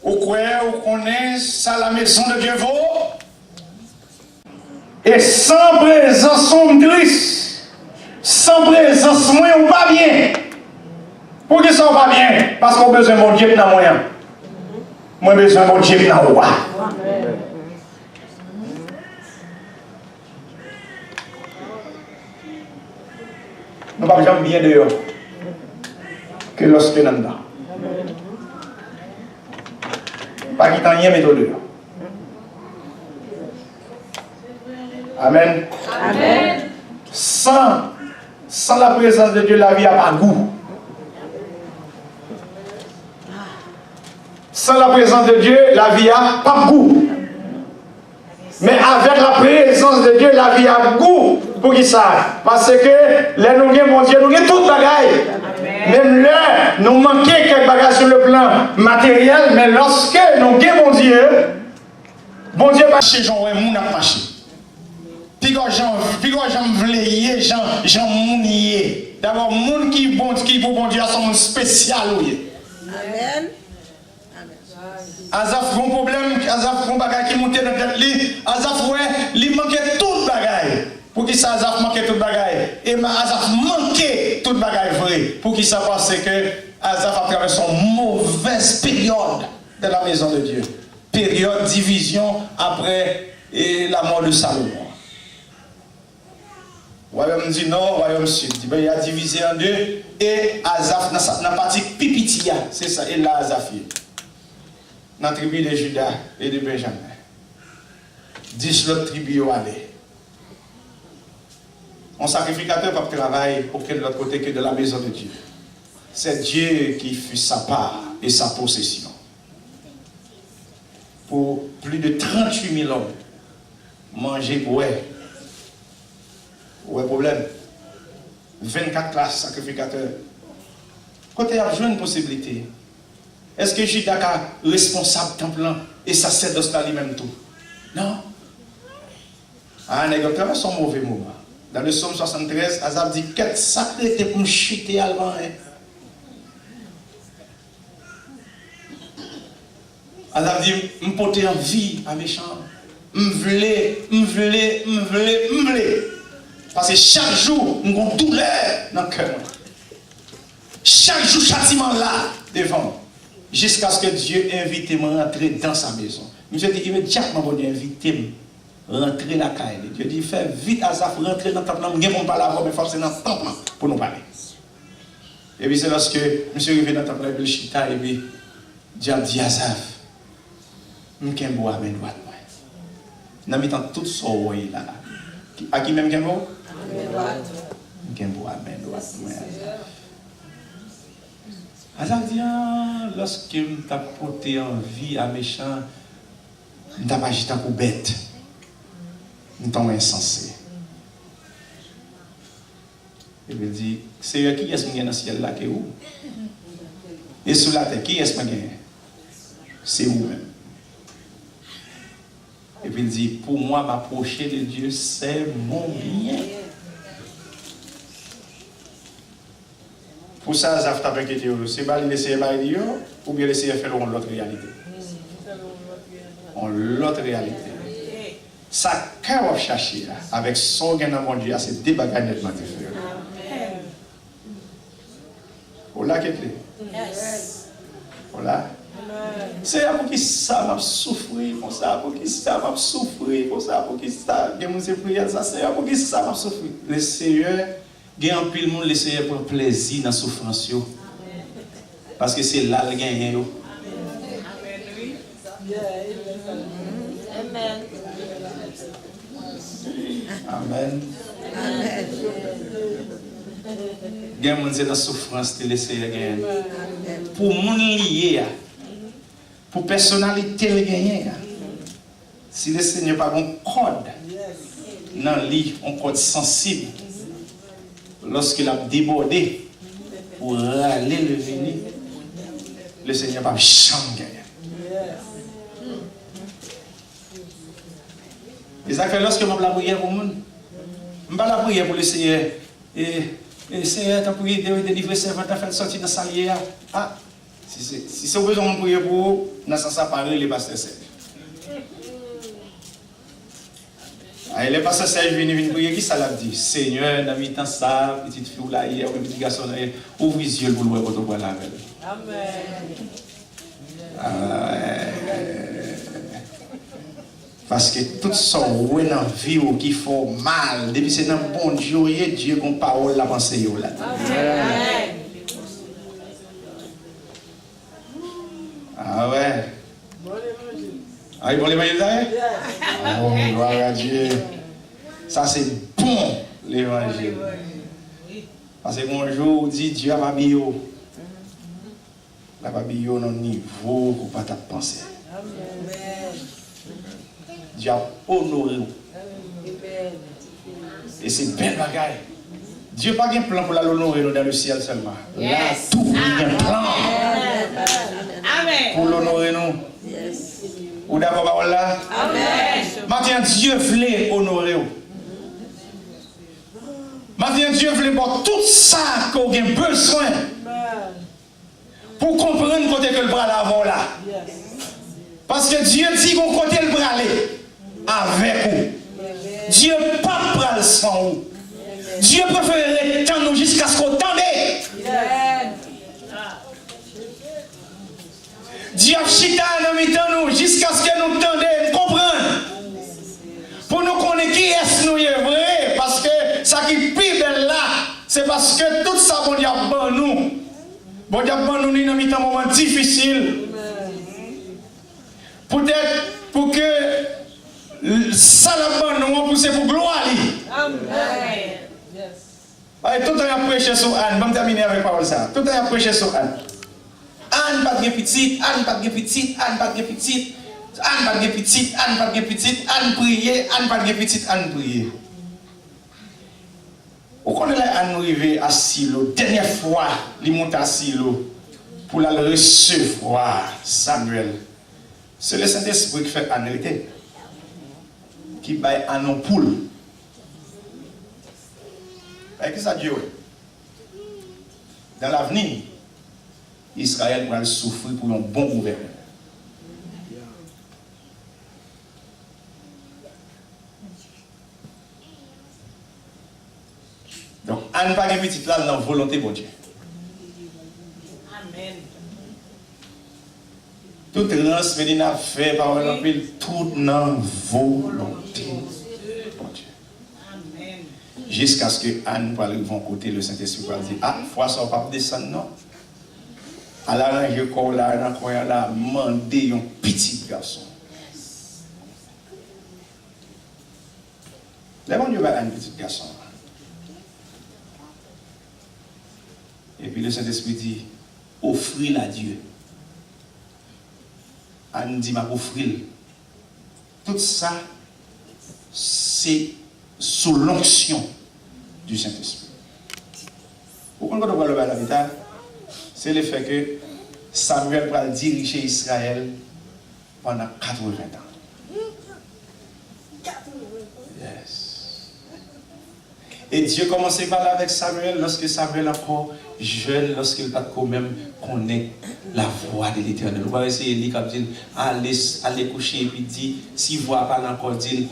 Speaker 2: Vous croyez, vous connaissez ça la maison de Dieu vaut. Et sans présence on Christ, sans présence moi on pas bien. Pour que ça va pas bien? Parce qu'on a besoin de mon Dieu dans moyen. Moi j'ai besoin de mon Dieu dans roi. Nous ne pouvons jamais bien dehors que lorsque nous sommes dedans. Pas qu'il t'en y ait, mais dehors. Amen. Amen. Sans la présence de Dieu, la vie n'a pas goût. Sans la présence de Dieu, la vie n'a pas goût. Mais avec la présence de Dieu, la vie a goût. Pour qui ça? Parce que les nous avons mon Dieu, nous avons tout bagaille. Même là, nous manquons quelques bagages sur le plan matériel, mais lorsque nous avons mon Dieu va chez Jean, moun a marché. Puis quand Jean vleillé, Jean mounier. D'abord, moun qui pour bon Dieu, c'est un spécial. Amen. Azaf a un problème, Azaf a un bagage qui monte dans la tête, Azaf il manquait tout bagage. Pour qui ça Azaf manquait tout bagage? Et Azaf manquait tout bagage vrai. Pour qui ça pense que Azaf a traversé une mauvaise période de la maison de Dieu. Période division après la mort de Salomon. Royaume du Nord, Royaume Sud. Il a divisé en deux. Et Azaph, dans la partie Pipitia, c'est ça, et là Azaph. Dans la tribu de Judas et de Benjamin. 10 autres tribus ont allé. Un sacrificateur ne peut pas travailler aucun de l'autre côté que de la maison de Dieu. C'est Dieu qui fut sa part et sa possession. Pour plus de 38 000 hommes, manger, ouais. Ouais, problème. 24 classes sacrificateurs. Quand il y a une possibilité, est-ce que Judas est responsable temple et ça c'est dans lui-même tout? Non. Ah, les gars, sont mauvais moments. Dans le psaume 73, Azaph dit quel sacré était pour me chuter allemand. Azaph dit me porter en vie à méchant. Me v'lé. Parce que chaque jour, nous avons douleur dans le cœur. Chaque jour, châtiment là, devant. Jusqu'à ce que Dieu invite moi à rentrer dans sa maison. Monsieur dit immédiatement, vous invitez rentrer la caille. Dieu dit fais vite Azaph rentrer dans le temple. Nous ne pouvons pas l'avoir, mais forcément dans le temple pour nous parler. Et puis c'est lorsque monsieur arrive dans le temple, il chita et puis Dieu a dit Azaph, je ne peux pas main droite. Nous mettons tout ça là. À qui même qu'il y a mot? Azaph dit, lorsque je t'ai porté en vie à méchant, je t'ai pas jeté pour bête. Je t'ai insensé. Et il dit, c'est qui est-ce qui est dans le ciel là qui est où? Et sous la terre, qui est-ce qui est? C'est où même? Et puis il dit, pour moi, m'approcher de Dieu, c'est mon bien. Pour ça, Azaph t'a inquiété. C'est pas laisser bailler ou bien laisser faire l'autre réalité. L'autre réalité. Ça, quand on cherche avec son gain dans mon Dieu, c'est des bagages nettement différents. Voilà qui est clé. Voilà. C'est pour qui ça m'a souffert, pour ça, pour qui ça m'a souffert, pour ça, pour qui ça, c'est pour qui ça m'a souffert. Le Seigneur, il y a un pile de monde, le Seigneur prend plaisir dans la souffrance. Parce que c'est là le gain. Amen. Amen. Amen. Il y a des gens qui sont dans la souffrance, le Seigneur gagne. Pour mon lié, pour personnalité le gagner. Si le Seigneur n'a pas un code dans le lit, un code sensible, lorsqu'il a débordé pour râler le venir, le Seigneur n'a pas jamais gagné. Et ça fait lorsque je la prière pour le monde, je ne pas la prière pour le Seigneur. Et Seigneur, tu as prié de délivrer servant, tu as fait sortir dans sa lière. Ah, si c'est besoin de prier pour vous, dans ce sens, parler les pasteurs Serge. Les pasteurs Serge viennent prier, qui ça l'a dit? Seigneur, dans le temps, ça, petite fille là, hier, petit garçon là, ouvre les yeux pour le voir quand on voit la veille. Amen. Parce que tout ça, ouais, dans la vie qui font mal, depuis c'est dans le bon Dieu, Dieu qu'on parole la pensée là. Amen. Ah ouais. Ah, bon l'évangile là? Oh, gloire à Dieu. Ça c'est bon l'évangile. Parce que mon jour dit Dieu a pas bio. La pas bio dans niveau pour pas ta penser. Dieu a honoré. Et c'est belle bagaille. Dieu n'a pas un plan pour l'honorer dans le ciel seulement. Là, tout il y a un plan. Pour l'honorer nous. Ou d'accord là? Amen. Maintenant Dieu voulait honorer. Maintenant Dieu voulait pour tout ça qu'on a besoin. Pour comprendre côté que le bras l'avant là. Parce que Dieu dit qu'on côté le bras aller avec vous. Dieu pas bras sans vous. Dieu préfère attendre jusqu'à ce qu'on tende. Dieu a chita nous jusqu'à ce que nous tendions comprendre. Pour nous connaître qui est-ce nous est vrai. Parce que ça qui C'est parce que tout ça, bon Dieu, bon nous. Bon Dieu, bon nous, dans un moment difficile. Peut-être pour que ça, la bonne nous, pousser pour gloire.
Speaker 4: Amen.
Speaker 2: Tout le temps, il a prêché sur Anne. Je vais terminer avec parole ça. Tout le temps, il a prêché sur Anne. Anne pas de petite, Anne pas de petite, Anne pas de petite, Anne pas de petite, Anne pas de petite, Anne prier, Anne pas de petite, Anne prier. Au qu'on est là, Anne arrivée à Silo, dernière fois, il monte à Silo pour la recevoir, Samuel. C'est le Saint-Esprit qui fait Anne hériter, qui baille Anne en poule. Avec ça, Dieu, dans l'avenir, Israël va souffrir pour un bon gouvernement. Donc, Anne pas une petite là dans la volonté de Dieu.
Speaker 4: Amen.
Speaker 2: Toute rance, Mélina fait par exemple, toute dans la volonté de Dieu.
Speaker 4: Amen.
Speaker 2: Jusqu'à ce que Anne va arriver à côté, le Saint-Esprit va dire, ah, fois ça va pas descendre, non. À l'arranger corps là, elle a demandé un petit garçon. Là, on va un petit garçon. Et puis le Saint-Esprit dit, offrir à Dieu. Anne dit, m'a offrir. Tout ça, c'est sous l'onction du Saint-Esprit. Pourquoi on va le l'habitat? C'est le fait que Samuel va diriger Israël pendant 80 ans. Yes. Et Dieu commençait par là avec Samuel lorsque Samuel encore jeune, lorsqu'il n'a pas quand même connaît la voix de l'Éternel. On va essayer de dire, allez coucher et puis dire, si voix pas encore dire,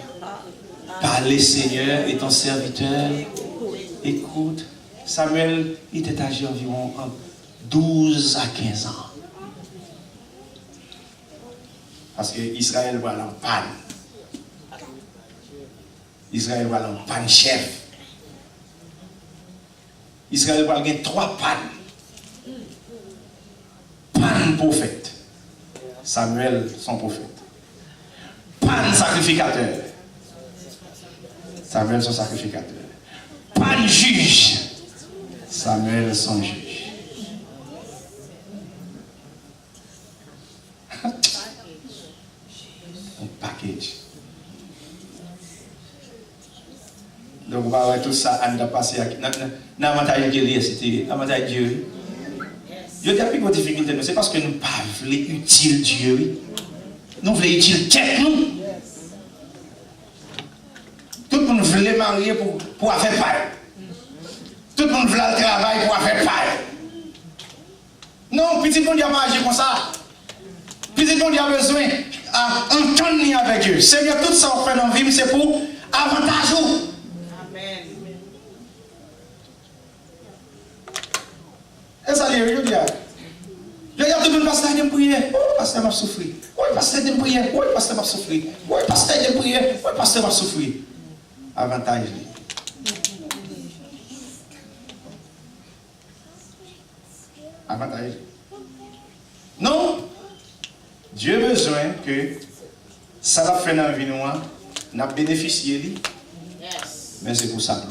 Speaker 2: parlez Seigneur et ton serviteur, écoute. Samuel était âgé environ 12 à 15 ans. Parce que Israël va en panne. Israël va en panne chef. Israël va avoir 3 pannes. Panne prophète. Samuel, son prophète. Panne sacrificateur. Samuel, son sacrificateur. Panne juge. Samuel, son juge. Un package. Donc, on va voir tout ça, on va passer dans l'avantage de Dieu, c'était l'avantage de Dieu. Dieu n'a plus de difficulté, c'est parce que nous ne voulons pas utile Dieu. Nous voulons utile tête nous. Tout le monde veut marier pour faire pareil. Tout le monde veut le travail pour faire pareil. Non, petit monde a marché comme ça. Petit monde a besoin d'entendre avec Dieu. Seigneur, tout ça qu'on fait dans la vie, c'est pour avantage.
Speaker 4: Amen.
Speaker 2: Et ça, je dis, il y a tout le monde pasteur de prier. Oui, pasteur m'a souffert. Oui, pasteur de prier. Oui, pasteur m'a souffert. Oui, pasteur de prier. Oui, pasteur m'a souffert. Avantage. Avantage. Non. Dieu a besoin que ça va faire dans la vie, nous avons bénéficié. Mais c'est pour ça.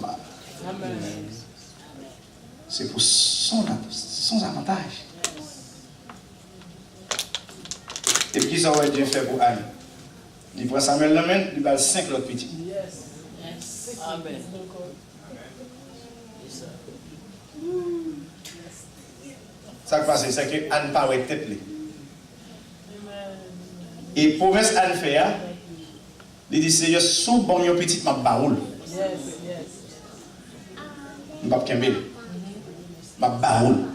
Speaker 2: C'est pour son avantage. Et puis, ça va Dieu fait pour Anne. Il prend Samuel la main, il va 5 autres petits.
Speaker 4: Amen.
Speaker 2: Ça qui passe, c'est que Anne pas ouais tête. Et promesse Anne fait, il dit Seigneur, sous bon yon petit ma baoul. Ma kembel. Ma baoul.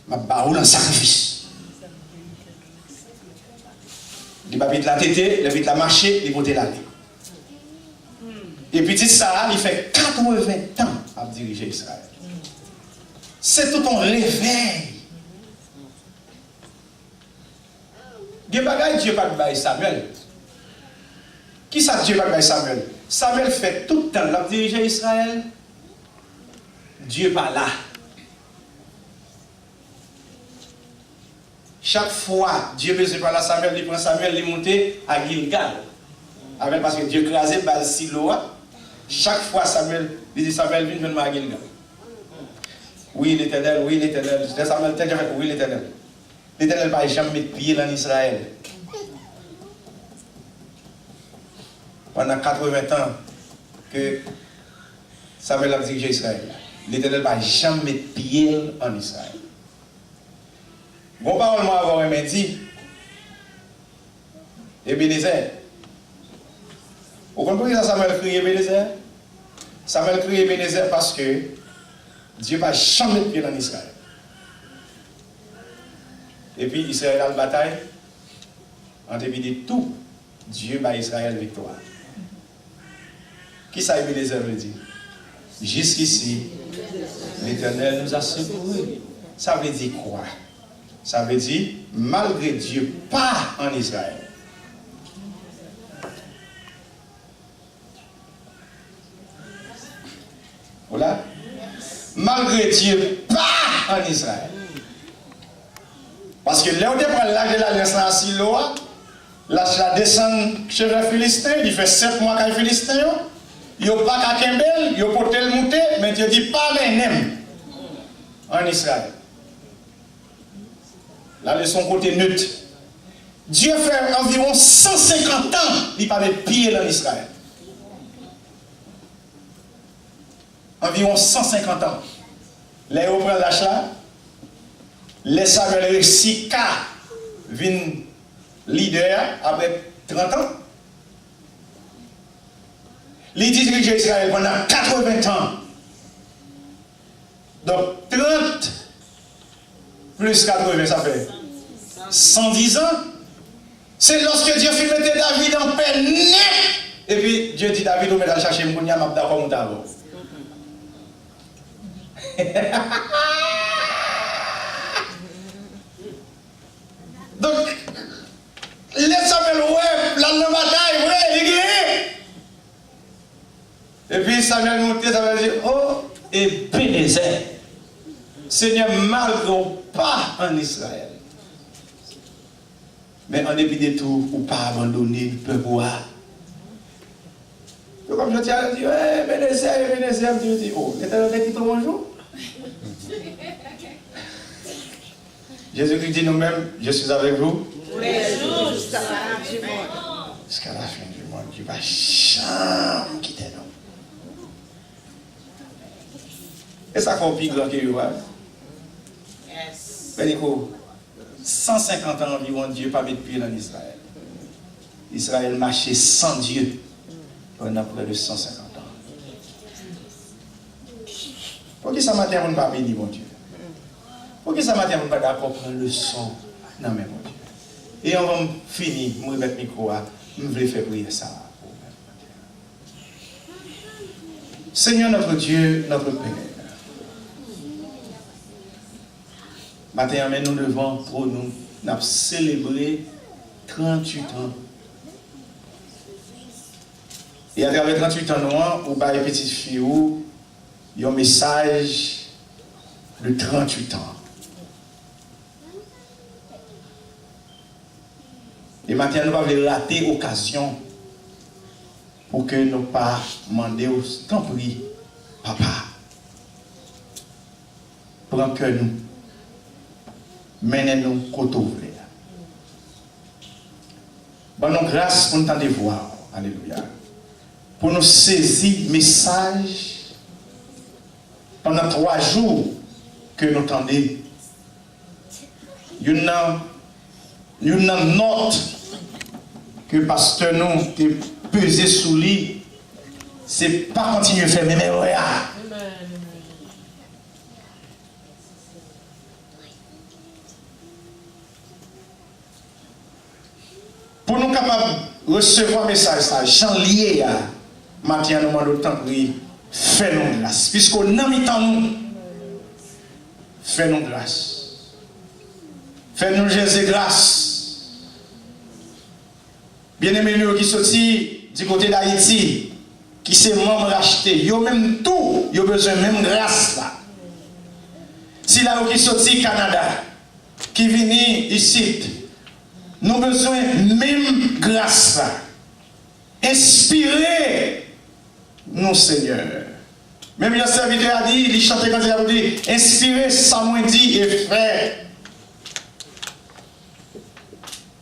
Speaker 2: Ma baoul en sacrifice. Il va vite la tête, il va vite la marcher, il va la vie. Et petit ça, il fait 80 ans à diriger Israël. C'est tout un réveil. Dieu pas de Samuel. Qui ça Dieu pas de Samuel? Samuel fait tout le temps la diriger Israël.
Speaker 6: Dieu pas là. Chaque fois, Dieu veut pas là, Samuel, il prend Samuel, il monte à Gilgal. Parce que Dieu crasait bas Silo. Chaque fois, Samuel, il dit Samuel, viens venir à Gilgal. Oui, l'Éternel, oui, l'Éternel. C'était Samuel, oui, l'Éternel. L'Éternel n'a jamais mis pied en Israël. Pendant 80 ans que Samuel a dirigé Israël. L'Éternel n'a jamais mis pied en Israël. Bon, parole, moi, avoir un dit, Ebenezer. Vous comprenez ça, Samuel crie Ebenezer? Samuel crie Ebenezer parce que Dieu n'a jamais mis pied en Israël. Et puis Israël a la bataille. En dépit de tout, Dieu bat Israël victoire. Qui ça Ebenezer veut dire? Jusqu'ici, l'Éternel nous a secourus. Ça veut dire quoi? Ça veut dire, malgré Dieu, pas en Israël. Voilà. Malgré Dieu, pas en Israël. Parce que là où tu prends l'âge de l'alliance à Silo, là descend chez les Philistins, il fait 7 mois qu'il est Philistin. Il n'y a pas qu'à Kembel, il n'y a pas tel monté, mais Dieu dit pas les nem en Israël. Là, de son côté neutre. Dieu fait environ 150 ans, il n'a pas de pied en Israël. Environ 150 ans. Là, il prend l'achat. Les Samuel réussit qu'à venir leader après 30 ans. Il dirige Israël pendant 80 ans. Donc 30 plus 80, ça fait 110 ans. C'est lorsque Dieu fit mettre David en paix net. Et puis Dieu dit David, on va chercher mon yam, d'accord, mon d'abord. Donc, les Samuel, ouais, la bataille, ouais, il est. Et puis Samuel monté, ça veut dire, oh, et Ebenezer, Seigneur, malgré pas en Israël. Mais en dépit de tout, ou pas abandonner le peuple. Comme je tiens à dire, Ebenezer, Dieu dit, oh, l'Éternel dit bonjour. Jésus-Christ dit nous-mêmes, je suis avec vous. Jusqu'à la fin du monde, Dieu va jamais quitter nous. Et ça fait plus grand que vous. Pénico, 150 ans environ, Dieu n'a pas mis de pied en Israël. Israël marchait sans Dieu pendant près de 150 ans. Pourquoi ça matin on ne pas béni, mon Dieu? Pourquoi ça matin on ne pas d'accord prendre le son? Non, mais mon Dieu. Et on va finir, je vais mettre le micro, je vais faire prier ça. Seigneur notre Dieu, notre Père. Maintenant, nous devons pour nous célébrer 38 ans. Et à travers 38 ans, nous avons une petite fille, un message de 38 ans. Et maintenant, nous avons raté l'occasion pour que nous ne pas demander au tant pis, papa, prends que nous. Menez-nous côté ouvert. Bonne grâce pour nous entendre voir. Alléluia. Pour nous saisir le message pendant 3 jours que nous entendons. Une note que pasteur nous a pesé sous lui, c'est pas continuer à faire mes mémoires. Pour nous capables de recevoir un message, ça, j'en lié à matin, nous demandons autant de fais-nous grâce. Puisqu'on n'a mis tant nous, fais-nous grâce. Fais-nous Jésus grâce. Bien-aimés, nous qui sortis du côté d'Haïti, qui s'est membre racheté, ils ont même tout, ils ont besoin même grâce là. Haïti là qui sorti Canada, qui vient ici, nous avons besoin même grâce là. Inspirer nous, Seigneur. Même le serviteur a dit, il chantait quand il a dit, inspirez ça moins dit et fait.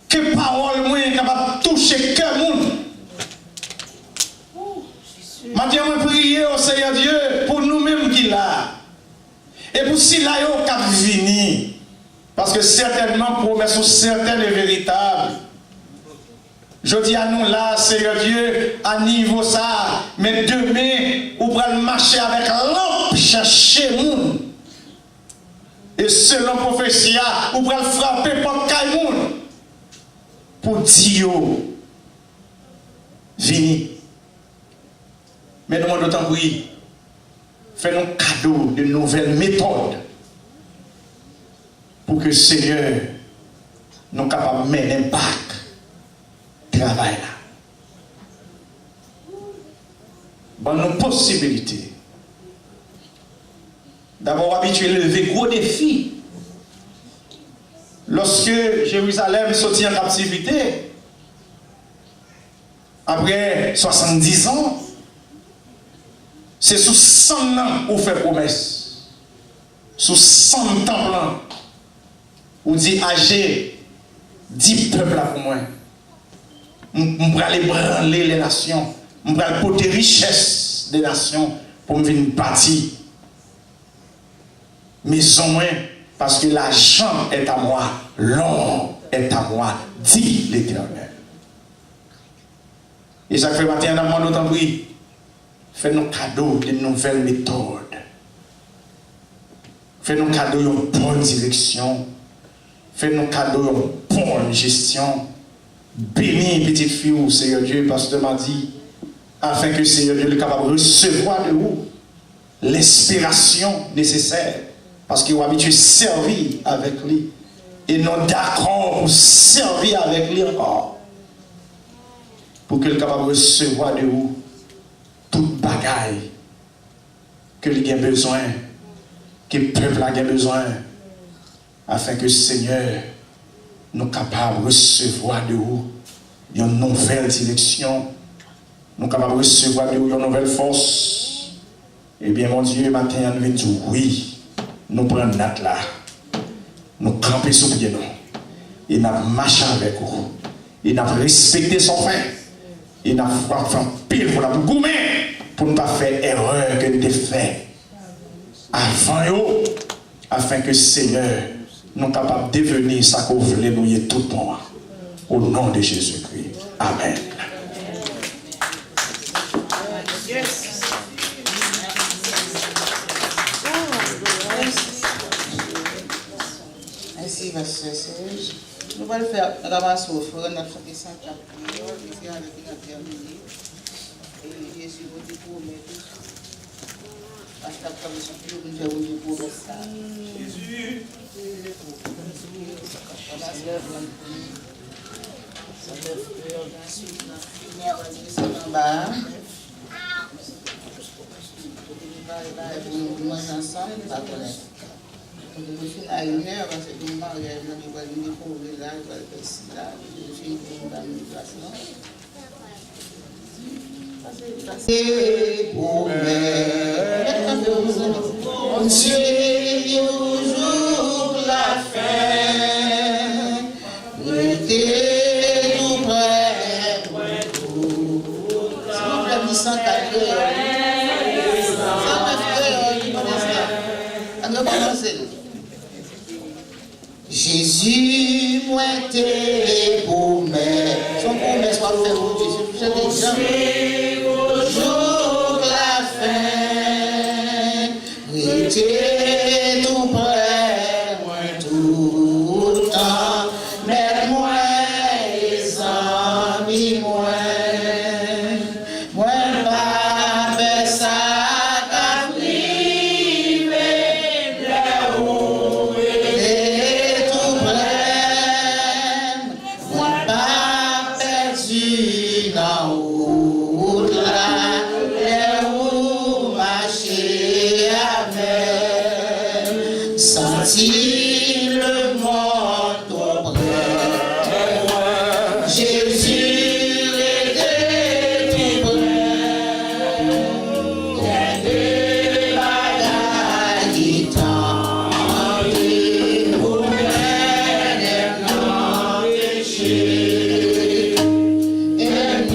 Speaker 6: Que parole moins capable de toucher que monde. Maintenant, je prie au Seigneur Dieu pour nous-mêmes qui là. Et pour si là, il y a venir. Parce que certainement, promesses sont certaines et véritables. Je dis à nous là, Seigneur Dieu, à niveau ça, mais demain, vous pourrez marcher avec lampe, chercher monde. Et selon la prophétie, vous pourrez frapper pour le monde. Pour dire, vini. Mais nous demandons d'autant oui, fais-nous cadeau de nouvelles méthodes pour que le Seigneur nous capable de mettre un travail là. Bon, nos possibilités. D'abord, habituer à lever gros défis. Lorsque Jérusalem sortit en captivité, après 70 ans, c'est sous 100 ans qu'on fait promesse. Sous 100 ans, on dit âgé, 10 peuples là pour moi. On va aller branler les nations. On va aller porter richesse des nations pour me venir partir. Mais au moins, parce que l'argent est à moi, l'or est à moi, dit l'Éternel. Et ça fait matin, on a demandé d'autant plus. Fais-nous cadeau de nouvelles méthodes. Fais-nous cadeau d'une bonne direction. Fais-nous cadeau d'une bonne gestion. Bénis petite fille, Seigneur Dieu, parce que tu m'as dit, afin que Seigneur Dieu soit capable de recevoir de vous l'inspiration nécessaire. Parce qu'il est habitué à servir avec lui. Et non d'accord pour servir avec lui encore. Pour qu'il soit capable de recevoir de vous toute bagaille que il a besoin, que le peuple a besoin, afin que le Seigneur nous capable de recevoir de vous une nouvelle direction, nous capables de recevoir de vous une nouvelle force. Eh bien, mon Dieu, matin, nous venons dire oui, nous prenons notre là, nous camper sur pied, nous, et nous marchons avec vous, et nous respecter son fin. Et nous avons fait pile pour la goumer pour ne pas faire erreur que nous avons fait avant eux, afin que le Seigneur nous capable de devenir ça qu'on voulait nous y tout le monde. Au nom de Jésus-Christ. Amen.
Speaker 4: Merci, Pasteur Serge. Nous allons faire ramasser au frère, nous allons chanter 104 prières, et avec nous terminer. Et Jésus vous dit pour mettre. Parce que après, nous allons faire une promesse. Jésus. Nous ensemble, pas connaître. On devait à une heure, parce que nous mariage, nous allons nous découvrir là, nous allons faire ci là, nous devons une administration. C'est pour on suit toujours la fin. Restez tout près, tout. Si vous voulez, 104 heures. Jésus, moi, t'es pour moi. Son promesse soit faite pour Jésus. Je dis toujours la fin. Restez tout près, moi, tout le temps. Mais moi, les amis, moi, pas faire ça. sentis le monde auprès de moi. Jésus était tout près. Des bagailles qui tendent pour des plans péchés. Et nous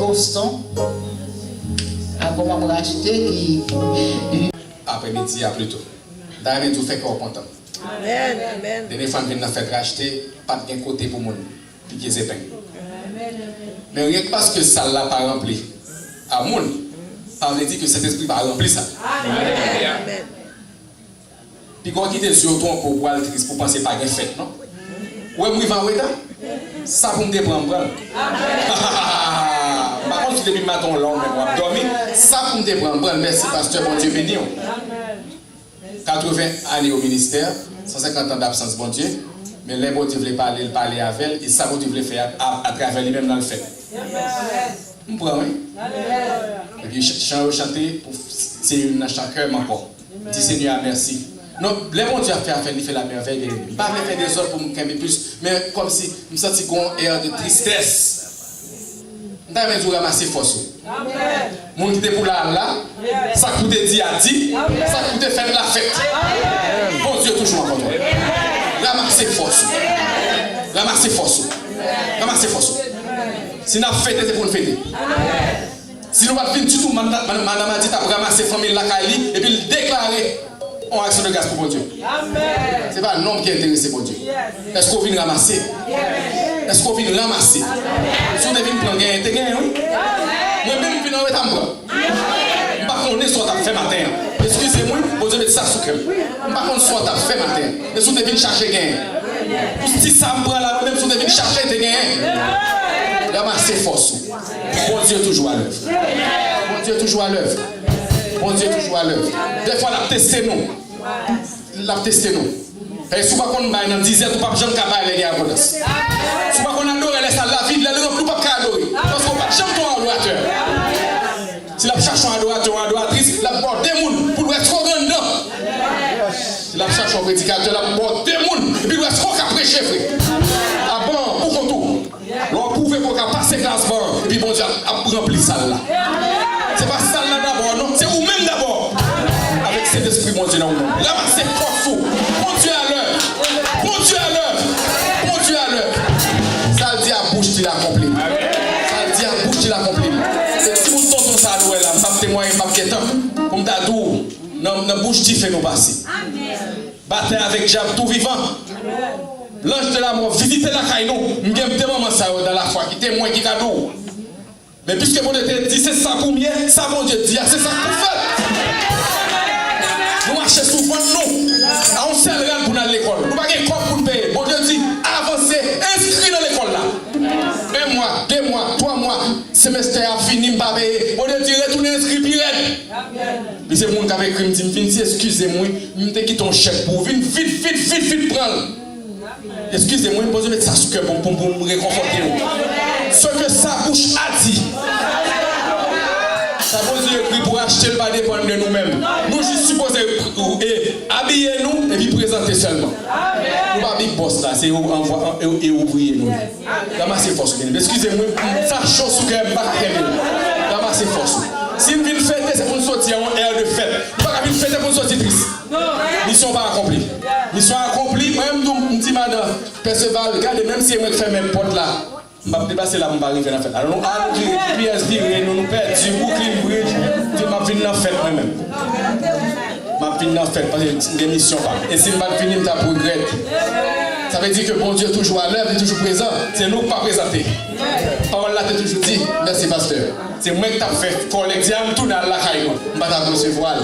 Speaker 4: toujours
Speaker 7: Après-midi, à plus tôt. D'ailleurs, tout fait qu'on content.
Speaker 8: Amen. Amen.
Speaker 7: Des femmes viennent faire racheter, pas de côté pour mon piquer ses pains. Mais rien que parce que ça l'a pas rempli à mon, ça veut dire que cet esprit va remplir ça.
Speaker 8: Amen.
Speaker 7: Puis quand on quitte sur toi pour voir le triste, pour penser pas bien fait, non? Ouais, moi, il va ça pour me déprendre. Par contre, depuis le matin, là, on va dormir. Ça pour me déprendre. Merci, pasteur, bon Dieu béni. 80 années au ministère, 150 ans d'absence, bon Dieu. Mais les bon Dieu voulait parler avec elle, et ça, bon Dieu voulait faire à travers lui-même dans le fait. Vous comprenez? Et puis, chanter pour Seigneur dans chaque cœur, encore. Dis Seigneur, merci. Non, les bon Dieu a fait la merveille. Pas faire des autres pour me calmer plus, mais comme si je me sentais un air de tristesse. Je vais vous ramasser force. Mon qui était pour là, ça coûte dit à dit, ça coûte faire la fête. Bon Dieu, toujours en contrôle. Ramasser force. Ramasser force. Ramasser force. Si nous avons fêté, c'est pour nous fêter. Si nous n'avons pas du tout, madame a dit de ramasser la famille de la Kali et puis déclarer en action de grâce pour bon Dieu. Ce n'est pas l'homme qui est intéressé pour Dieu. Est-ce qu'on vient ramasser? Est-ce qu'on vient ramasser? Si on vient prendre gain, t'es gain, oui? Moi-même, je viens en retard. Par contre, on est soit à fait matin. Excusez-moi, vous avez ça sous cœur. Par contre, soit à fait matin. Et si on vient chercher gain. Si ça me prend là, même si on vient chercher, t'es gain. Ramasser force. Bon Dieu toujours à l'œuvre. Bon Dieu toujours à l'œuvre. Bon Dieu toujours à l'œuvre. Des fois, la tester nous. La tester nous. Et souvent qu'on va dans 10 heures, tu ne peux pas jamais caballer les gars. Souvent qu'on adore les salles la vie, les gens ne peuvent pas adorer. Parce qu'on ne peut pas jamais ton adorateur. Si la cherche un adorateur ou une adoratrice, la porte des gens pour être trop grand dedans. Si la cherche un prédicateur, la porte des gens et puis doit être trop prêcher, frère. Ah bon, pour qu'on tout. On pouvait pour qu'on passe classe bord et puis bon Dieu a rempli ça là. C'est pas ça là d'abord, non, c'est vous-même d'abord. Avec cet esprit, mon Dieu, là, c'est force. Mon Dieu à l'heure. Mon Dieu à l'heure. Mon Dieu à l'heure. Ça le dit à bouche, tu l'accomplis. Ça le dit à bouche, tu l'accomplis. Si vous tombez ça à là, je vais témoigner, je vais temps. Comme t'as dit, dans bouche, tu fais nous passer. Bataille avec Jab, tout vivant. L'ange de la mort, visitez la caille, nous. Je vais des moments ça dans la foi, qui témoigne, qui cadeau. Mais puisque vous avez dit, c'est ça pour moi, ça, mon Dieu dit, c'est ça pour faire. Nous marchons souvent, nous. On sait rien pour aller à l'école. Nous n'avons pas de corps pour payer. Bon Dieu dit, avancez, inscrit dans l'école là. 1 mois, 2 mois, 3 mois, semestre a fini, je ne pas payer. Bon Dieu dit, retournez inscrit, puis puis c'est mon qui avait écrit, je me dis, excusez-moi, je me dis, ton chèque pour vite, vite, prendre. Excusez-moi, je vais mettre ça sur le cœur pour me réconforter. Ce que sa bouche a dit. Ça veut dire que pour acheter le pas dépendre de nous-mêmes. Nous juste supposés habiller nous et puis présenter seulement. Nous pas big boss là, c'est ouvrier nous. Ramasser force. Excusez-moi, ça chose sous cœur pas très ramasser force. Si nous venons fêter, c'est pour nous sortir en air de fête. Nous pas venir fêter pour nous sortir triste. Mission pas accomplie. Mission accomplie, même nous dit madame Perceval, regardez même si moi fait même porte là. Je vais dépasser là, je vais arriver dans la fête. Alors, nous allons dire, PSD, nous perdons du Brooklyn Bridge, je vais venir dans la fête moi-même. Je vais venir dans la fête parce que c'est une émission. Et si je vais finir, je vais regretter. Ça veut dire que bon Dieu est toujours à l'œuvre, il est toujours présent. C'est nous qui ne pas présenté. Parole là, tu as toujours dit, merci pasteur. C'est moi qui t'ai fait collecter, je tourne à la caille. Je vais recevoir.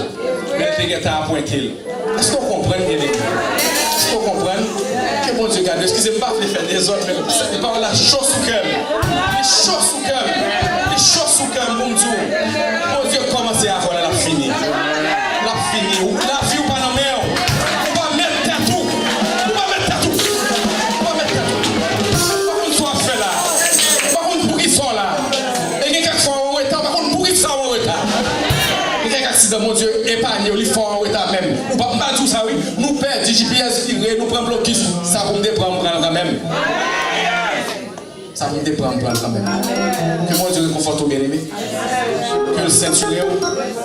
Speaker 7: Mais tu as pointé. Est-ce qu'on comprend bien? Est-ce qu'on comprend? Que bon Dieu garde. Excusez-moi, je vais faire des autres, mais c'est par la chose sous cœur. Les choses sous cœur. Les choses sous cœur, bon Dieu. Bon Dieu, commencez à voir la fini. La fini. La vie ou pas dans la mer. On va mettre tatou. On va mettre tatou. On va mettre tatou. Par contre, soit fait là. Par contre, pour qui sont là. Et il y a quelques fois en retard. Par contre, pour qui sont en retard. Il y a quelques accidents, mon Dieu, épargnés. Ils font en retard même. Ou pas tout ça, oui. Nous perdons du GPS, nous prenons blocus. Ça va me déprendre quand même. Ça va me déprendre quand même. Que mon Dieu réconforte au bien-aimé. Que le ceinture,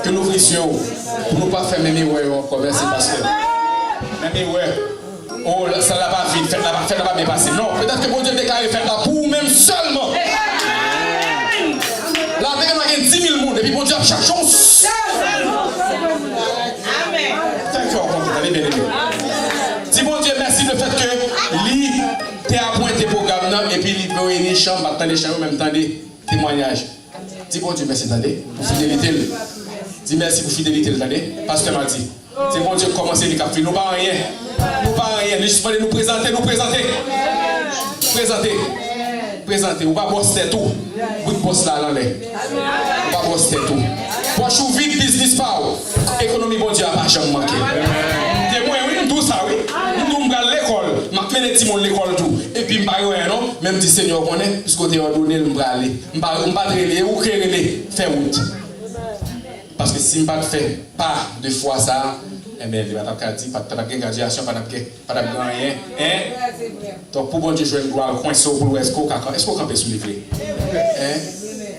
Speaker 7: que nous ouvrissions pour ne pas faire mes miroirs encore. Merci parce que mes miroirs, oh, ça n'a pas vite, fête n'a pas bien passé. Non, peut-être que mon Dieu déclare fête là pour vous-même seulement. Là, il y a 10 000 personnes et puis mon Dieu a chaque chose. Amen. Thank you, allez bien aimé. Dis mon Dieu merci le fait que lui t'es appointé programme et puis il veut une chambre, maintenant les chambres en même temps des témoignages. Dis bon Dieu merci attendez pour fidélité. Dis merci pour fidélité attendez. Pasteur m'a dit. C'est bon Dieu commencer les cafés. Nous pas rien. Nous pas rien. Juste pour nous présenter. Présenter. On va bosser tout. Vous bossez là dans l'air. On va bosser tout. Pour choisir vite business power. Économie bon Dieu a pas jamais manqué. Témoin oui tout ça oui. Nous à l'école. M'a mené petit monde l'école tout. Et puis m'pa rien non, même dit Seigneur connaît puisque t'es ordonné m'pa aller. M'pa trailer ou créer faire route. Parce que si m'pa fait pas de fois ça eh bien, il va pas dire, pas de graduation, pas de rien. Donc, pour bon Dieu, jouer une gloire, coin sur pour est-ce qu'on campe sous les clés?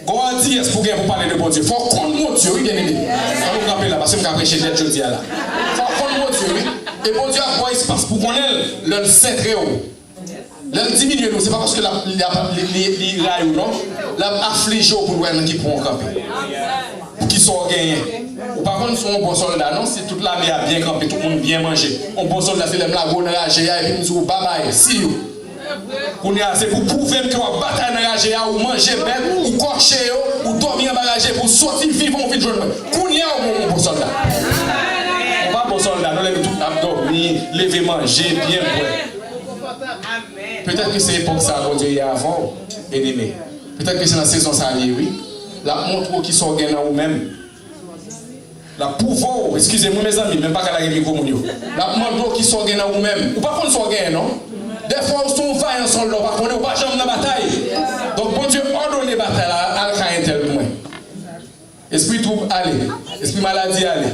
Speaker 7: God dit, est-ce qu'on pour parler de bon Dieu? Il faut qu'on mon Dieu, oui, bien aimé. On va camper là, parce que je vais prêcher net jeudi là. Il faut qu'on mon Dieu, oui. Et bon Dieu a quoi espace pour qu'on ait le saint très haut. Le diminuer, c'est pas parce que les rails ou non, l'afflige pour nous qui pourront camper. Pour qu'ils soient gagnés. Ou par contre, si on est un bon soldat, non, si toute l'armée a bien campé, tout le monde bien mangé. Un bon soldat, c'est la gonne ragée, et puis nous disons, bye bye, see you. C'est pour prouver que vous bataille dans la GA, ou manger bête, ou cocher, ou dormir dans la GA pour sortir vivant au vide de qu'on y a un bon soldat. Pas bon soldat, nous lèvons tout à dormir, lever manger, bien pour. Peut-être que c'est l'époque ça, bon Dieu, il y a avant, bien-aimé. Peut-être que c'est dans la saison ça, oui. La montre qui sont gagnants ou même. La pouvoir, excusez-moi mes amis, même pas qu'à la micro, la montre qui sont gagnants ou même. Ou pas qu'on soit gagnant, non? Des fois, on sont vaillants sur l'eau, parce qu'on n'est pas jamais dans la bataille. Donc, bon Dieu, ordonne les batailles à un tel moins. Esprit trouble, allez. Esprit maladie, allez.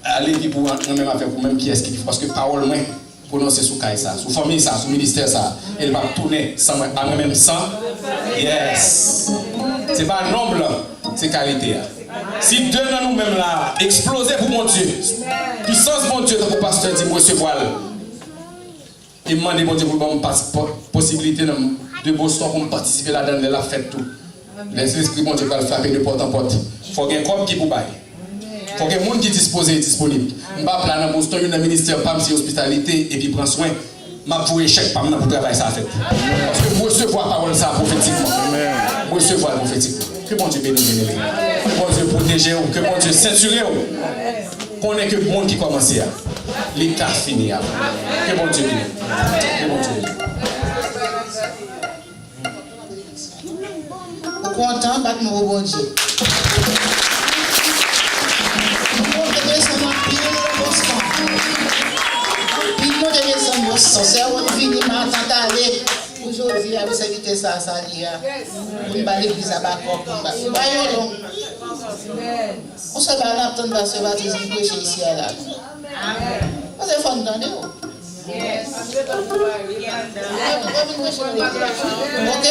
Speaker 7: Allez, qui pour nous-mêmes affaire pour même qui est-ce qu'il faut. Parce que parole, moins, prononcer sous caille ça, sous famille ça, sous ministère ça, elle va tourner sans moi-même sans. Yes. C'est pas nombre, c'est qualité. Si deux dans nous-mêmes là, exploser pour mon Dieu, puissance mon Dieu, dans le pasteur dit, moi, ce voile. Et demandez mon Dieu pour me possibilité de Boston pour participer là-dedans de la fête tout. L'esprit mon Dieu va le frapper de porte en porte. Il faut qu'il y ait un corps qui vous baille. Il faut qu'il y ait un monde qui est disposé et disponible. Je ne vais pas planer dans Boston, il y a un ministère PAM si hospitalité et puis prend soin. Je vais vous échec PAM pour travailler ça à fête. Parce que vous recevez la parole ça prophétiquement. Vous recevez la prophétiquement. Que mon Dieu bénisse. Que mon Dieu protège, que mon Dieu ceinture. Qu'on n'est que le monde qui commence à. L'état fini. Que mon Dieu bénisse. Que mon Dieu bénisse.
Speaker 4: Content, battre mon bon Dieu. C'est on finit maintenant d'aller aujourd'hui à vous inviter ça lié. On va l'église à Bacor. On se va là attendre se baptiser prêcher ici à là. Vous avez fond d'année. OK.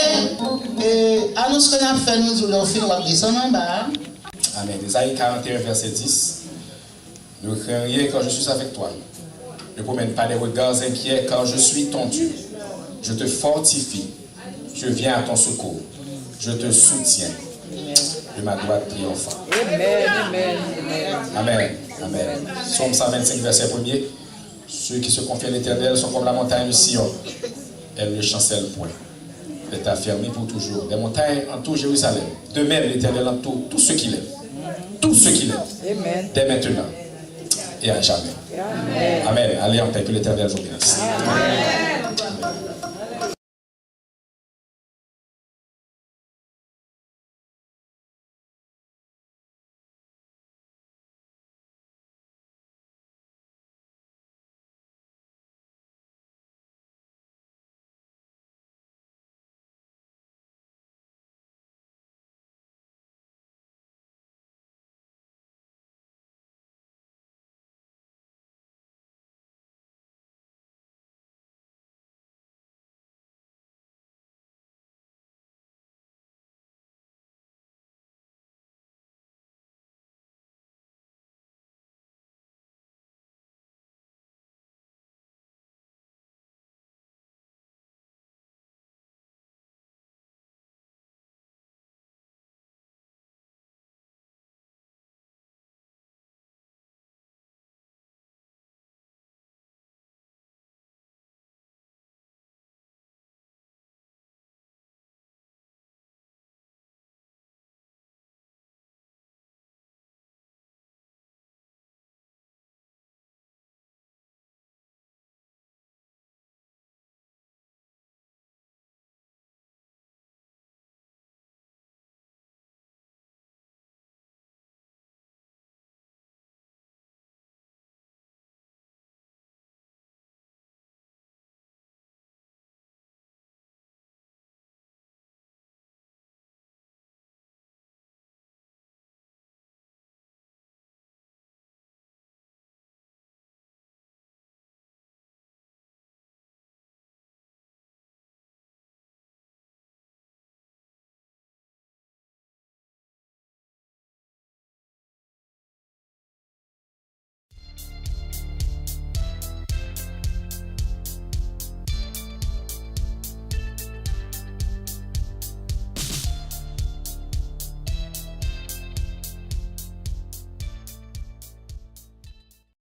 Speaker 4: Annonce que nous avons fait, nous allons finir à descendre en bas.
Speaker 7: Amen. Isaïe 41, verset 10. Ne crains rien quand je suis avec toi. Ne promène pas des regards inquiets car je suis ton Dieu. Je te fortifie. Je viens à ton secours. Je te soutiens de ma droite triomphante. Amen. Amen. Amen. Psaume 125, verset 1er. Ceux qui se confient à l'Éternel sont comme la montagne de Sion. Elle ne chancelle point. Elle est affermie pour toujours. Des montagnes entourent Jérusalem. De même, l'Éternel entoure tout ce qu'il aime. Tout ce qu'il aime. Dès maintenant et à jamais. Amen. Allez en paix, que l'Éternel vous bénisse.